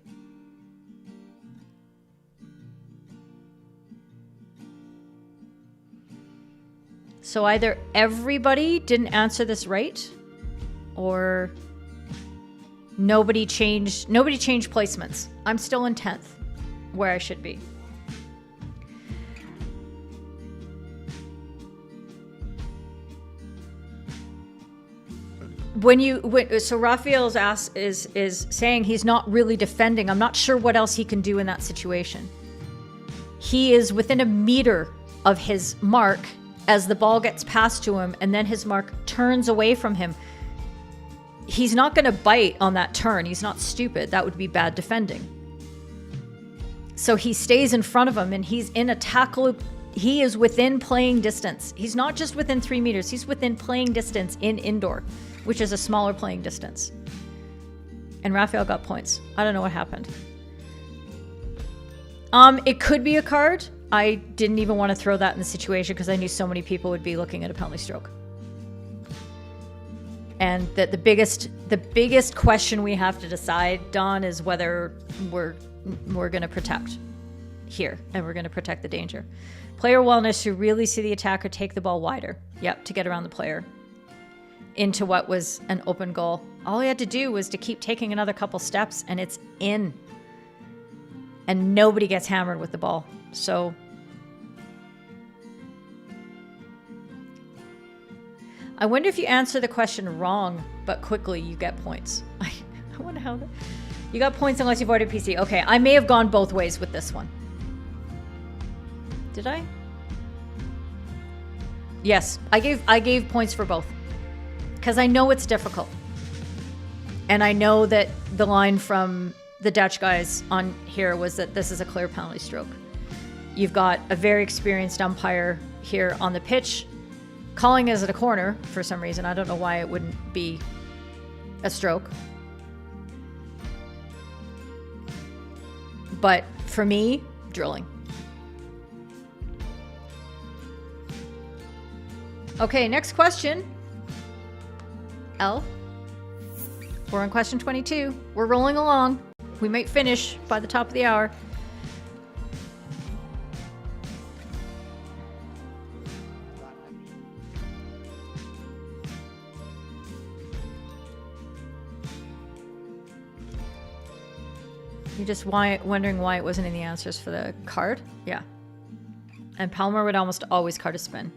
So either everybody didn't answer this right, or nobody changed placements. I'm still in 10th, where I should be. So Raphael's is saying he's not really defending. I'm not sure what else he can do in that situation. He is within a meter of his mark as the ball gets passed to him, and then his mark turns away from him. He's not going to bite on that turn. He's not stupid. That would be bad defending. So he stays in front of him, and he's in a tackle. He is within playing distance. He's not just within 3 meters. He's within playing distance in indoor, which is a smaller playing distance. And Raphael got points. I don't know what happened. It could be a card. I didn't even want to throw that in the situation because I knew so many people would be looking at a penalty stroke. And that the biggest question we have to decide, Don, is whether we're going to protect here and we're going to protect the danger. Player wellness to really see the attacker take the ball wider. Yep, to get around the player into what was an open goal. All he had to do was to keep taking another couple steps, and it's in. And nobody gets hammered with the ball. So I wonder if you answer the question wrong, but quickly, you get points. I wonder how that... You got points unless you've ordered PC. Okay, I may have gone both ways with this one. Did I? Yes, I gave points for both. Because I know it's difficult. And I know that the line from the Dutch guys on here was that this is a clear penalty stroke. You've got a very experienced umpire here on the pitch calling us at a corner for some reason. I don't know why it wouldn't be a stroke. But for me, drilling. Okay, next question. L. We're on question 22. We're rolling along. We might finish by the top of the hour. You're just wondering why it wasn't in the answers for the card? Yeah. And Palmer would almost always card a spin.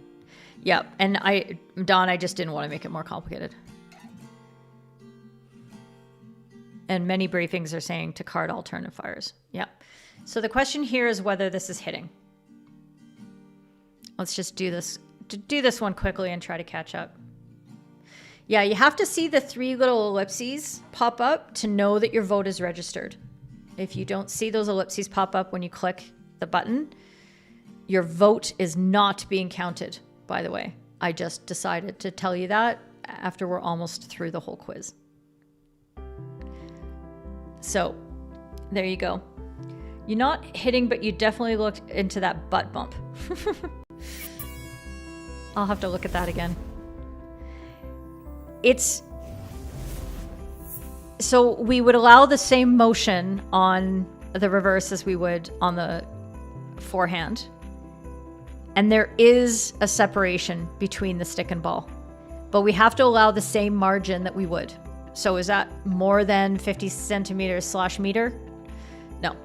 Yep. And Don, I just didn't want to make it more complicated. And many briefings are saying to card alternative fires. Yep. So the question here is whether this is hitting. Let's just do this one quickly and try to catch up. Yeah, you have to see the 3 little ellipses pop up to know that your vote is registered. If you don't see those ellipses pop up when you click the button, your vote is not being counted, by the way. I just decided to tell you that after we're almost through the whole quiz. So, there you go. You're not hitting, but you definitely looked into that butt bump. I'll have to look at that again. So we would allow the same motion on the reverse as we would on the forehand. And there is a separation between the stick and ball. But we have to allow the same margin that we would. So is that more than 50 centimeters / meter? No.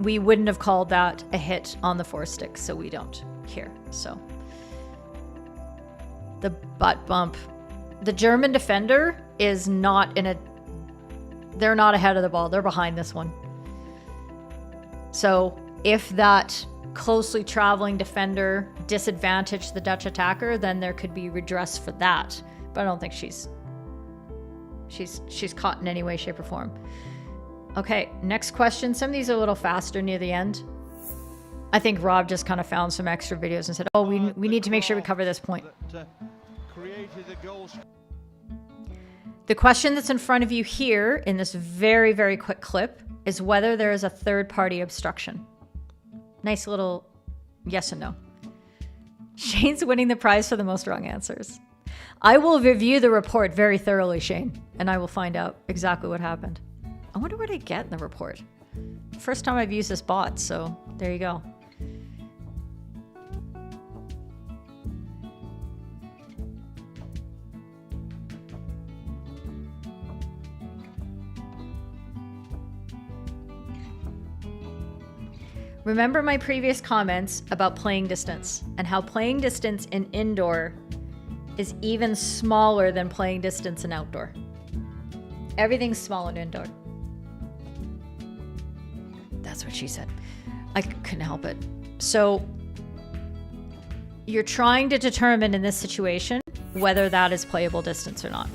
We wouldn't have called that a hit on the forestick, so we don't here. So the butt bump. The German defender is not in a... They're not ahead of the ball. They're behind this one. So if that closely traveling defender disadvantaged the Dutch attacker, then there could be redress for that. But I don't think she's caught in any way, shape, or form. Okay, next question. Some of these are a little faster near the end. I think Rob just kind of found some extra videos and said, oh, we need to make sure we cover this point. The question that's in front of you here in this very, very quick clip is whether there is a third-party obstruction. Nice little yes and no. Shane's winning the prize for the most wrong answers. I will review the report very thoroughly, Shane, and I will find out exactly what happened. I wonder what I get in the report. First time I've used this bot, so there you go. Remember my previous comments about playing distance and how playing distance in indoor is even smaller than playing distance in outdoor. Everything's small in indoor. That's what she said. I couldn't help it. So you're trying to determine in this situation whether that is playable distance or not.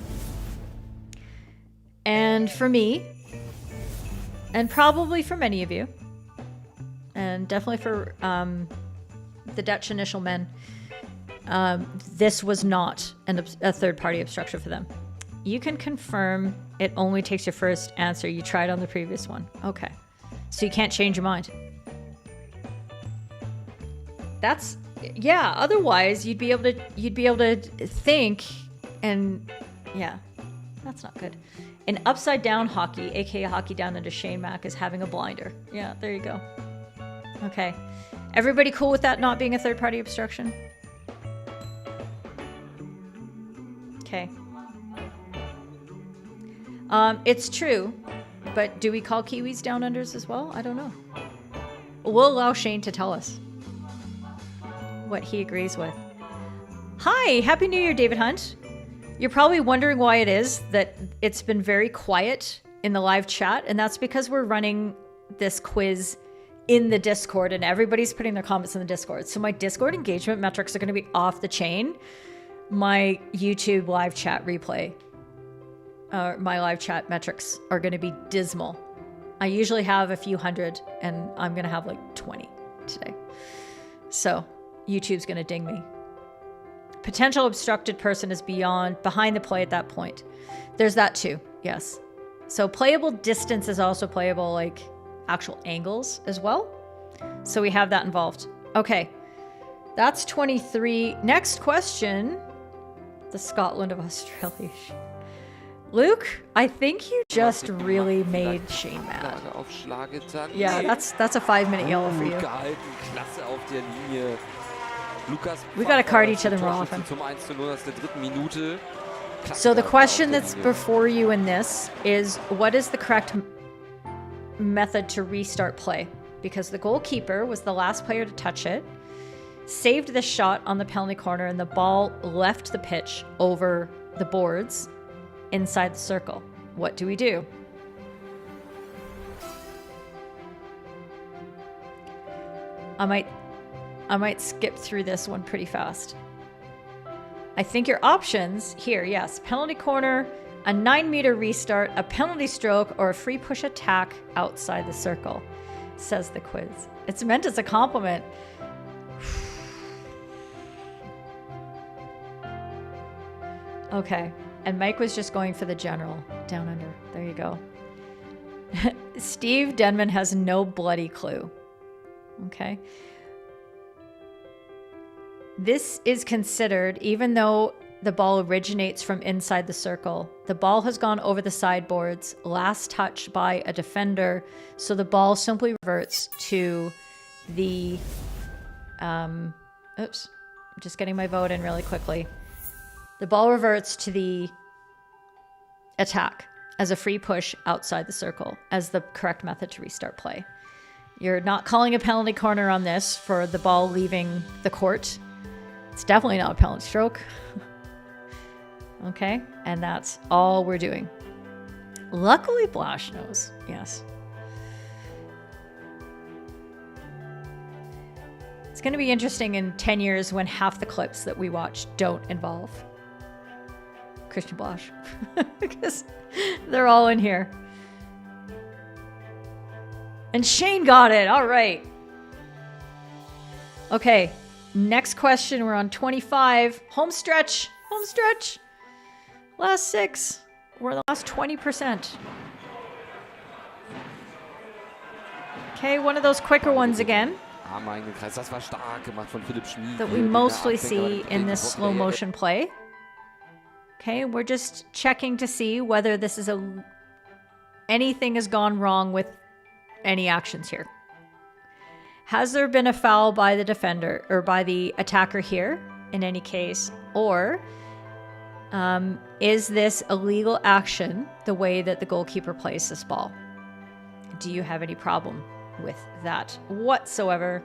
And for me, and probably for many of you, and definitely for the Dutch initial men, this was not a third-party obstruction for them. You can confirm it only takes your first answer. You tried on the previous one. Okay. So you can't change your mind. That's, yeah, otherwise you'd be able to think, and yeah, that's not good. In upside down hockey, aka hockey down under Shane Mack, is having a blinder. Yeah, there you go. Okay. Everybody cool with that not being a third-party obstruction? Okay. It's true, but do we call Kiwis down unders as well? I don't know. We'll allow Shane to tell us what he agrees with. Hi, Happy New Year, David Hunt. You're probably wondering why it is that it's been very quiet in the live chat, and that's because we're running this quiz in the Discord and everybody's putting their comments in the Discord. So my Discord engagement metrics are going to be off the chain. My YouTube live chat replay, my live chat metrics are going to be dismal. I usually have a few hundred and I'm going to have like 20 today. So YouTube's going to ding me. Potential obstructed person is behind the play at that point. There's that too. Yes. So playable distance is also playable, like actual angles as well. So we have that involved. Okay. That's 23. Next question. The Scotland of Australia. Luke, I think you just really made Shane mad. Yeah, that's a 5-minute yellow for you. We gotta card each other more often. So the question that's before you in this is, what is the correct method to restart play? Because the goalkeeper was the last player to touch it, saved the shot on the penalty corner, and the ball left the pitch over the boards inside the circle. What do we do? I might I might skip through this one pretty fast. I think your options here, yes, penalty corner, a 9-meter restart, a penalty stroke, or a free push attack outside the circle, says the quiz. It's meant as a compliment. Okay, and Mike was just going for the general. Down under. There you go. Steve Denman has no bloody clue. Okay. This is considered, even though the ball originates from inside the circle, the ball has gone over the sideboards, last touched by a defender, so the ball simply reverts to the... oops. I'm just getting my vote in really quickly. The ball reverts to the attack as a free push outside the circle as the correct method to restart play. You're not calling a penalty corner on this for the ball leaving the court. It's definitely not a penalty stroke. Okay, and that's all we're doing. Luckily, Blash knows. Yes. It's going to be interesting in 10 years when half the clips that we watch don't involve Christian Blash. Because they're all in here. And Shane got it. All right. Okay. Next question. We're on 25. Home stretch. Home stretch. Last 6. We're the last 20%. Okay. One of those quicker ones again. Das war stark gemacht von Philipp Schmid. That we mostly see in this slow motion play. Okay. We're just checking to see whether this is anything has gone wrong with any actions here. Has there been a foul by the defender or by the attacker here in any case? Or is this a legal action the way that the goalkeeper plays this ball? Do you have any problem with that whatsoever?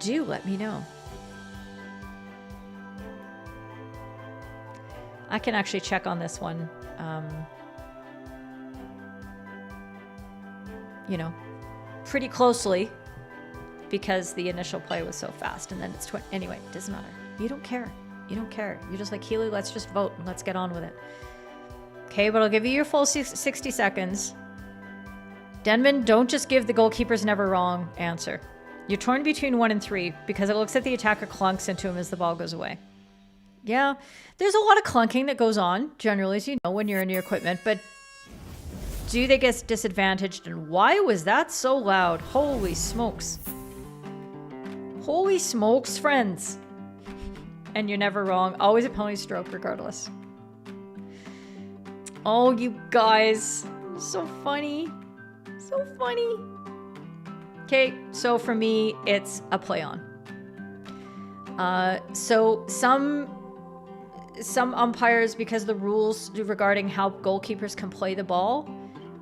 Do let me know. I can actually check on this one. You know, pretty closely because the initial play was so fast and then it's anyway, it doesn't matter. You don't care. You don't care. You're just like, Keely, let's just vote and let's get on with it. Okay, but I'll give you your full 60 seconds. Denman, don't just give the goalkeeper's never wrong answer. You're torn between 1 and 3 because it looks like the attacker clunks into him as the ball goes away. Yeah, there's a lot of clunking that goes on generally, as you know, when you're in your equipment, but do they get disadvantaged, and why was that so loud? Holy smokes. Holy smokes, friends. And you're never wrong. Always a penalty stroke regardless. Oh, you guys. So funny. So funny. Okay, so for me, it's a play on. So some umpires, because the rules regarding how goalkeepers can play the ball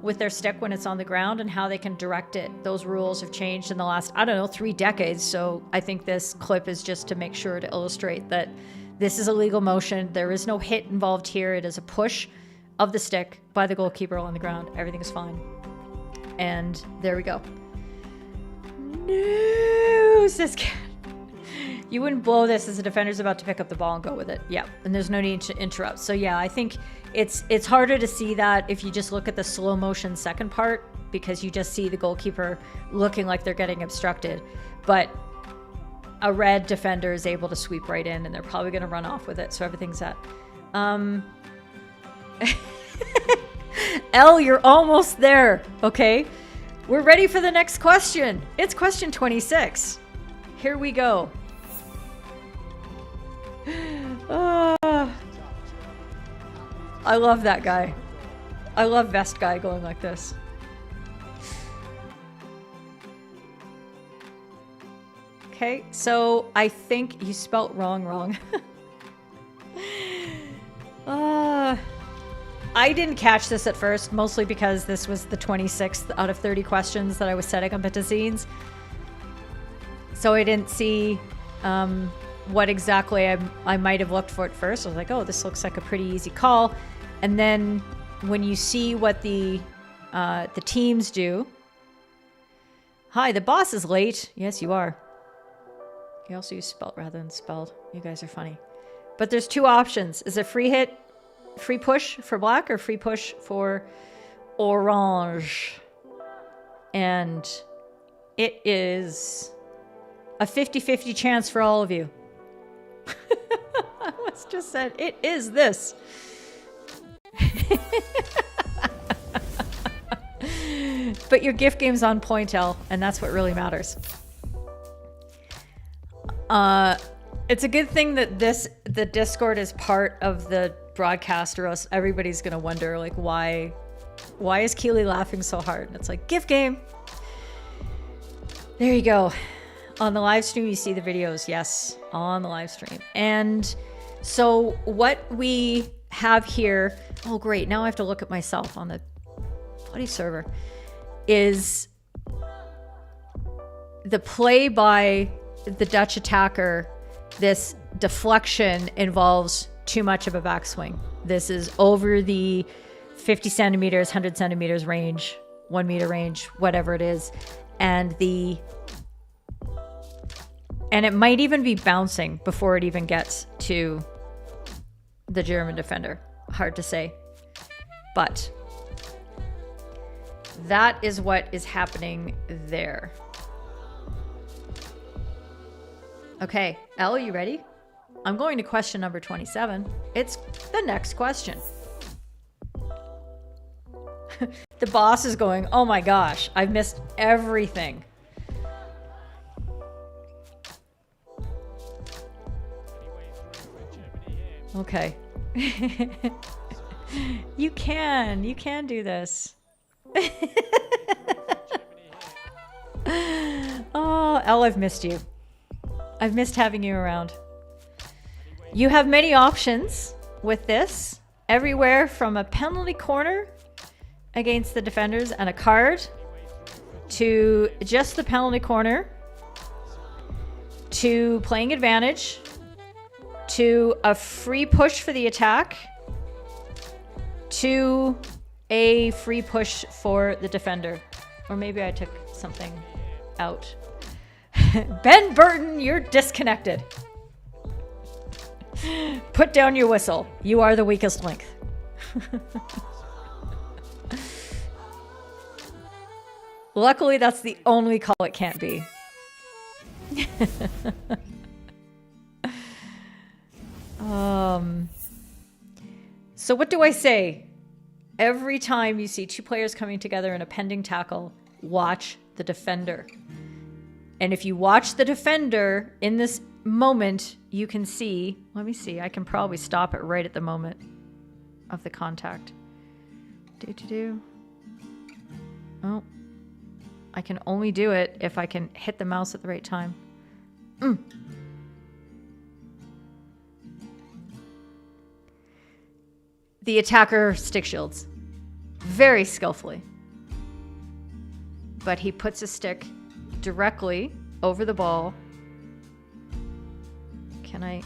with their stick when it's on the ground and how they can direct it, those rules have changed in the last, 3 decades. So I think this clip is just to make sure to illustrate that this is a legal motion. There is no hit involved here. It is a push of the stick by the goalkeeper on the ground. Everything is fine. And there we go. No, says Cat. You wouldn't blow this as the defender's about to pick up the ball and go with it. Yeah, and there's no need to interrupt. So yeah, I think it's harder to see that if you just look at the slow motion second part because you just see the goalkeeper looking like they're getting obstructed. But a red defender is able to sweep right in and they're probably going to run off with it. So everything's set. Elle, you're almost there. Okay, we're ready for the next question. It's question 26. Here we go. I love that guy. I love vest guy going like this. Okay, so I think you spelt wrong. I didn't catch this at first, mostly because this was the 26th out of 30 questions that I was setting up at the scenes. So I didn't see what exactly I might have looked for at first. I was like, oh, this looks like a pretty easy call. And then when you see what the teams do. Hi, the boss is late. Yes, you are. You also use spelt rather than spelled. You guys are funny. But there's two options. Is it free hit, free push for black or free push for orange? And it is a 50-50 chance for all of you. I almost just said it is this. But your gift game's on point, Elle, and that's what really matters. It's a good thing that the Discord is part of the broadcast, or else everybody's gonna wonder, like, why is Keely laughing so hard? And it's like, gift game. There you go. On the live stream, you see the videos. Yes, on the live stream. And so what we have here, oh great, now I have to look at myself on the bloody server, is the play by the Dutch attacker. This deflection involves too much of a backswing. This is over the 50 centimeters, 100 centimeters range, 1 meter range, whatever it is. And it might even be bouncing before it even gets to the German defender. Hard to say. But that is what is happening there. Okay, Elle, you ready? I'm going to question number 27. It's the next question. The boss is going, oh my gosh, I've missed everything. Okay. You can do this. Oh, Elle, I've missed you. I've missed having you around. You have many options with this. Everywhere from a penalty corner against the defenders and a card to just the penalty corner to playing advantage to a free push for the attack to a free push for the defender. Or maybe I took something out. Ben Burton, you're disconnected. Put down your whistle. You are the weakest link. Luckily, that's the only call it can't be. So what do I say? Every time you see two players coming together in a pending tackle, watch the defender. And if you watch the defender in this moment, you can see, let me see, I can probably stop it right at the moment of the contact. Oh, I can only do it if I can hit the mouse at the right time. The attacker stick shields very skillfully, but he puts his stick directly over the ball. Can I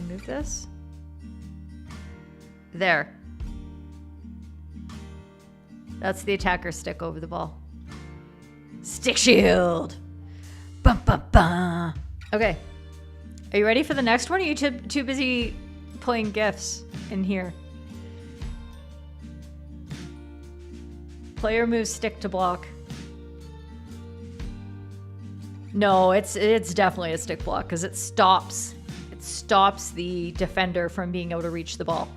move this? There. That's the attacker stick over the ball. Stick shield. Bum, bum, bum. Okay. Are you ready for the next one? Or are you too busy playing GIFs in here? Player moves stick to block. No, it's definitely a stick block because it stops the defender from being able to reach the ball.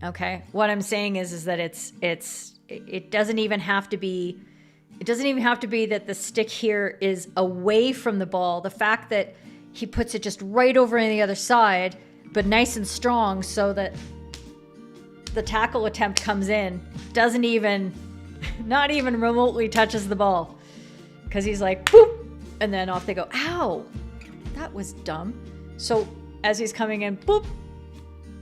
Okay, what I'm saying is that it doesn't even have to be that the stick here is away from the ball. The fact that he puts it just right over on the other side, but nice and strong, so that the tackle attempt comes in, not even remotely touches the ball, because he's like, boop, and then off they go. Ow, that was dumb. So as he's coming in, boop,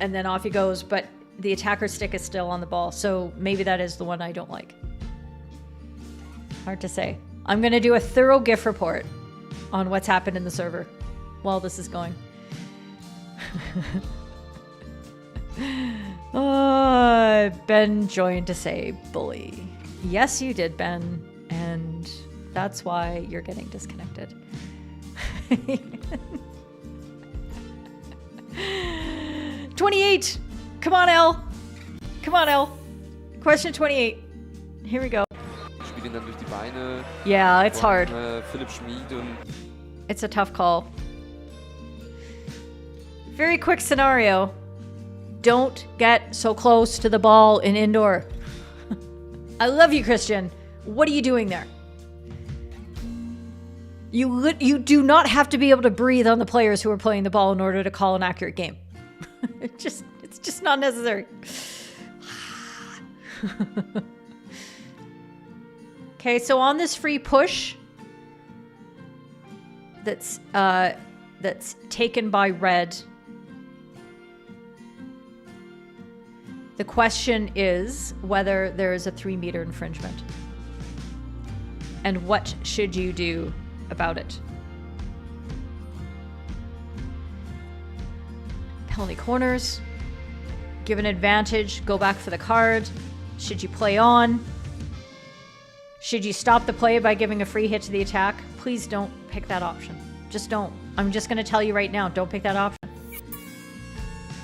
and then off he goes, but the attacker stick is still on the ball. So maybe that is the one I don't like. Hard to say. I'm going to do a thorough GIF report on what's happened in the server while this is going. Oh, Ben joined to say bully. Yes, you did, Ben. And That's why you're getting disconnected. 28. Come on, Elle. Come on, Elle. Question 28. Here we go. Spiel ihn dann durch die Beine. Yeah, it's von, hard. Philipp Schmid und It's a tough call. Very quick scenario. Don't get so close to the ball in indoor. I love you, Christian. What are you doing there? You do not have to be able to breathe on the players who are playing the ball in order to call an accurate game. It's just not necessary. Okay, so on this free push that's taken by red, the question is whether there is a 3-meter infringement. And what should you do about it? Penalty corners. Give an advantage. Go back for the card. Should you play on? Should you stop the play by giving a free hit to the attack? Please don't pick that option. Just don't. I'm just going to tell you right now, don't pick that option.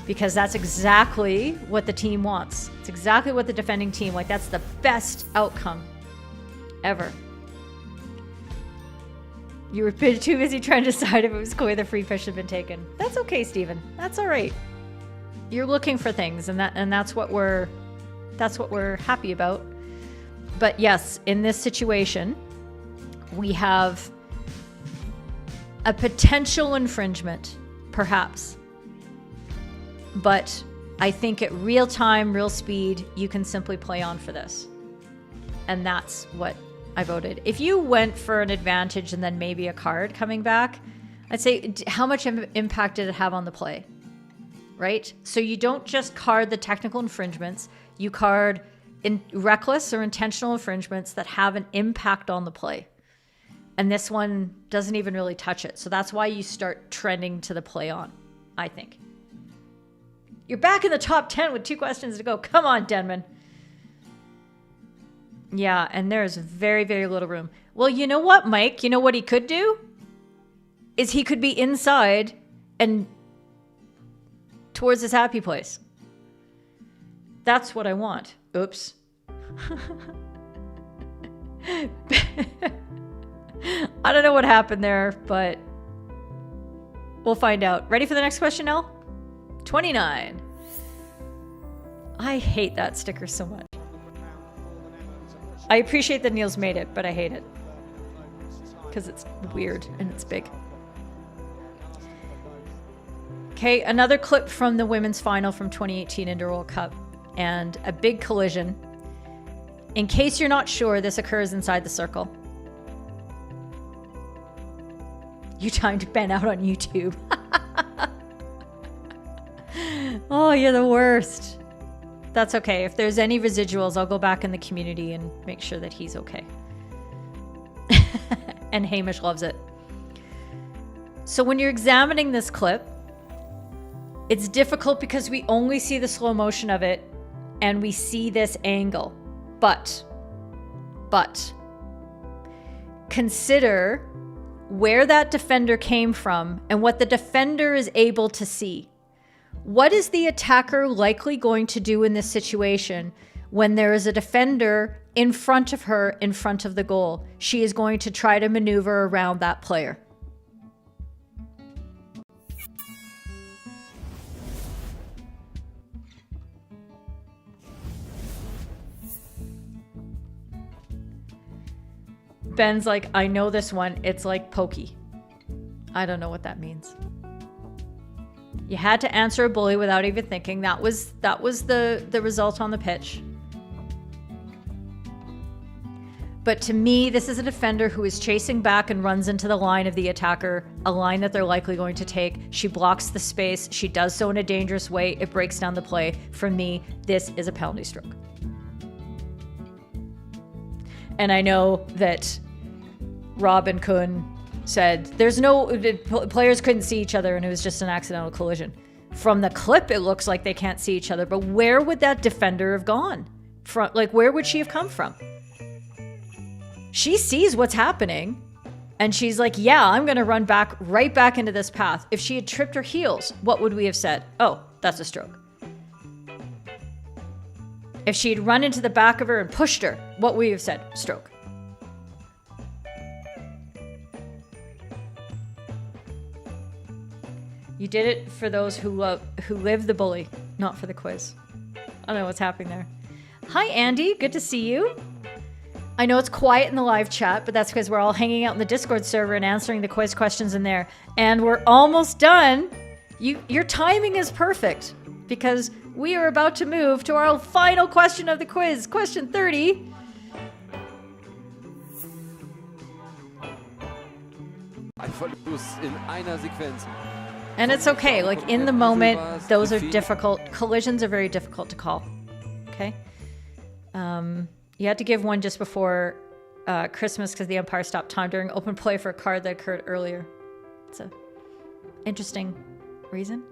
Because that's exactly what the team wants. It's exactly what the defending team, like that's the best outcome ever. You were too busy trying to decide if it was clear the free push had been taken. That's okay, Steven. That's all right. You're looking for things, and that's what we're happy about. But yes, in this situation, we have a potential infringement, perhaps. But I think at real time, real speed, you can simply play on for this. And that's what I voted. If you went for an advantage and then maybe a card coming back, I'd say how much impact did it have on the play? Right? So you don't just card the technical infringements, you card reckless or intentional infringements that have an impact on the play. And this one doesn't even really touch it. So that's why you start trending to the play on, I think. You're back in the top 10 with 2 questions to go. Come on, Denman. Yeah, and there's very, very little room. Well, you know what, Mike? You know what he could do? Is he could be inside and towards his happy place. That's what I want. Oops. I don't know what happened there, but we'll find out. Ready for the next question, Elle? 29. I hate that sticker so much. I appreciate that Neil's made it, but I hate it. Because it's weird and it's big. Okay, another clip from the women's final from 2018 Indoor World Cup. And a big collision. In case you're not sure, this occurs inside the circle. You timed Ben out on YouTube. Oh, you're the worst. That's okay. If there's any residuals, I'll go back in the community and make sure that he's okay. And Hamish loves it. So when you're examining this clip, it's difficult because we only see the slow motion of it and we see this angle. But consider where that defender came from and what the defender is able to see. What is the attacker likely going to do in this situation when there is a defender in front of her, in front of the goal? She is going to try to maneuver around that player. Ben's like, I know this one. It's like pokey. I don't know what that means. You had to answer a bully without even thinking. That was the result on the pitch. But to me, this is a defender who is chasing back and runs into the line of the attacker, a line that they're likely going to take. She blocks the space. She does so in a dangerous way. It breaks down the play. For me, this is a penalty stroke. And I know that Rob and Kuhn said players couldn't see each other and it was just an accidental collision. From the clip, it looks like they can't see each other, but where would that defender have gone from? Like, where would she have come from? She sees what's happening and she's like, yeah, I'm going to run right back into this path. If she had tripped her heels, what would we have said? Oh, that's a stroke. If she'd run into the back of her and pushed her, what would we have said? Stroke. You did it for those who live the bully, not for the quiz. I don't know what's happening there. Hi, Andy. Good to see you. I know it's quiet in the live chat, but that's because we're all hanging out in the Discord server and answering the quiz questions in there. And we're almost done. Your timing is perfect because we are about to move to our final question of the quiz. Question 30. Ein Verlust in einer Sequenz. And it's okay. Like, in the moment, those are difficult. Collisions are very difficult to call. Okay? You had to give one just before Christmas because the umpire stopped time during open play for a card that occurred earlier. It's a interesting reason.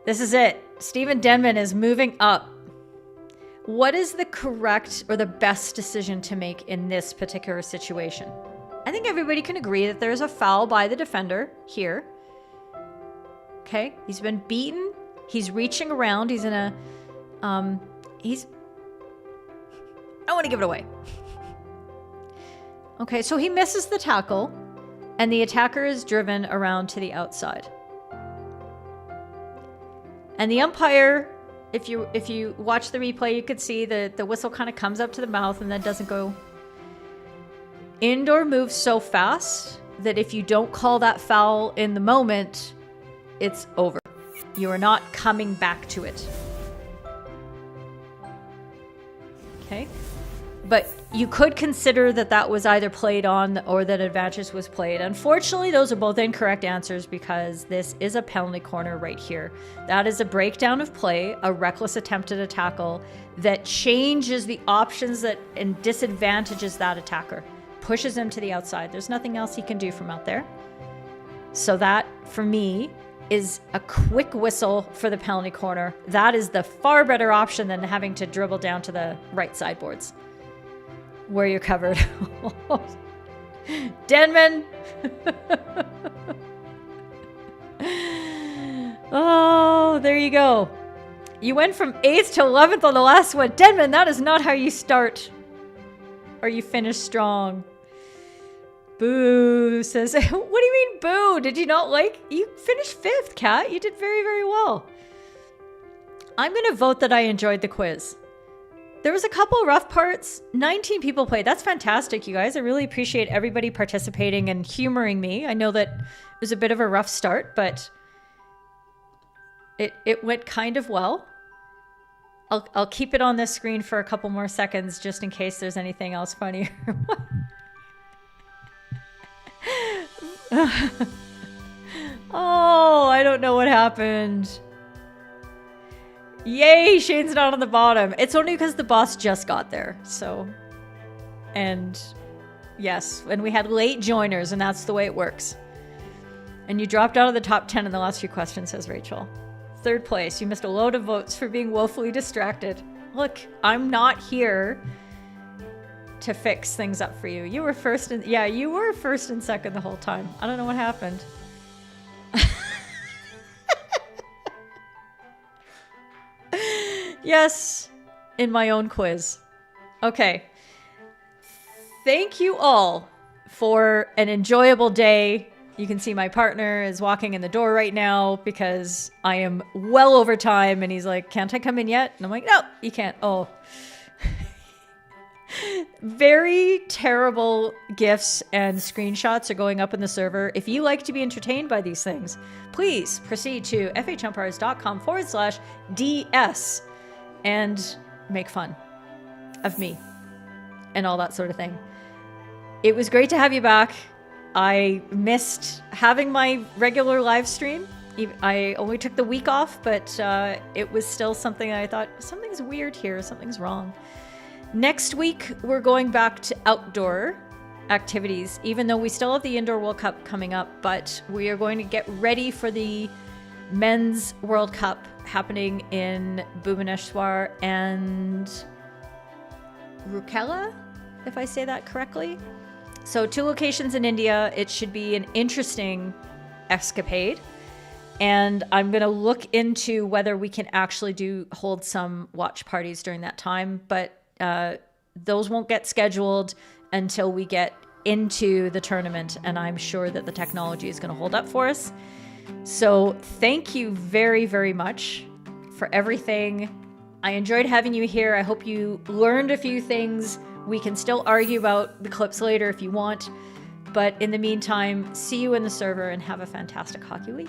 This is it. Stephen Denman is moving up. What is the correct or the best decision to make in this particular situation? I think everybody can agree that there's a foul by the defender here. Okay, he's been beaten. He's reaching around. He's in a, I don't want to give it away. Okay, so he misses the tackle, and the attacker is driven around to the outside. And the umpire, if you watch the replay, you could see that the whistle kind of comes up to the mouth and then doesn't go. Indoor moves so fast that if you don't call that foul in the moment, it's over. You are not coming back to it. Okay? But you could consider that that was either played on or that advantage was played. Unfortunately, those are both incorrect answers because this is a penalty corner right here. That is a breakdown of play, a reckless attempt at a tackle that changes the options that and disadvantages that attacker. Pushes him to the outside. There's nothing else he can do from out there. So that, for me, is a quick whistle for the penalty corner. That is the far better option than having to dribble down to the right sideboards where you're covered. Denman! Oh, there you go. You went from 8th to 11th on the last one. Denman, that is not how you start. Or you finish strong. Boo says, what do you mean boo? Did you not like? You finished 5th, Kat. You did very, very well. I'm going to vote that I enjoyed the quiz. There was a couple rough parts. 19 people played. That's fantastic, you guys. I really appreciate everybody participating and humoring me. I know that it was a bit of a rough start, but it went kind of well. I'll keep it on this screen for a couple more seconds just in case there's anything else funnier. Oh, I don't know what happened. Yay, Shane's not on the bottom. It's only because the boss just got there, so. And yes, and we had late joiners, and that's the way it works. And you dropped out of the top 10 in the last few questions, says Rachel. 3rd place. You missed a load of votes for being woefully distracted. Look, I'm not here to fix things up for you. You were first and you were first and second the whole time. I don't know what happened. Yes, in my own quiz. Okay. Thank you all for an enjoyable day. You can see my partner is walking in the door right now because I am well over time and he's like, can't I come in yet? And I'm like, no, you can't. Oh. Very terrible GIFs and screenshots are going up in the server. If you like to be entertained by these things, please proceed to FHumpires.com/DS and make fun of me and all that sort of thing. It was great to have you back. I missed having my regular live stream. I only took the week off, but it was still something I thought, something's weird here, something's wrong. Next week, we're going back to outdoor activities, even though we still have the Indoor World Cup coming up, but we are going to get ready for the Men's World Cup happening in Bhubaneswar and Rukela, if I say that correctly. So 2 locations in India. It should be an interesting escapade. And I'm going to look into whether we can actually hold some watch parties during that time. But those won't get scheduled until we get into the tournament. And I'm sure that the technology is going to hold up for us. So thank you very, very much for everything. I enjoyed having you here. I hope you learned a few things. We can still argue about the clips later if you want. But in the meantime, see you in the server and have a fantastic hockey week.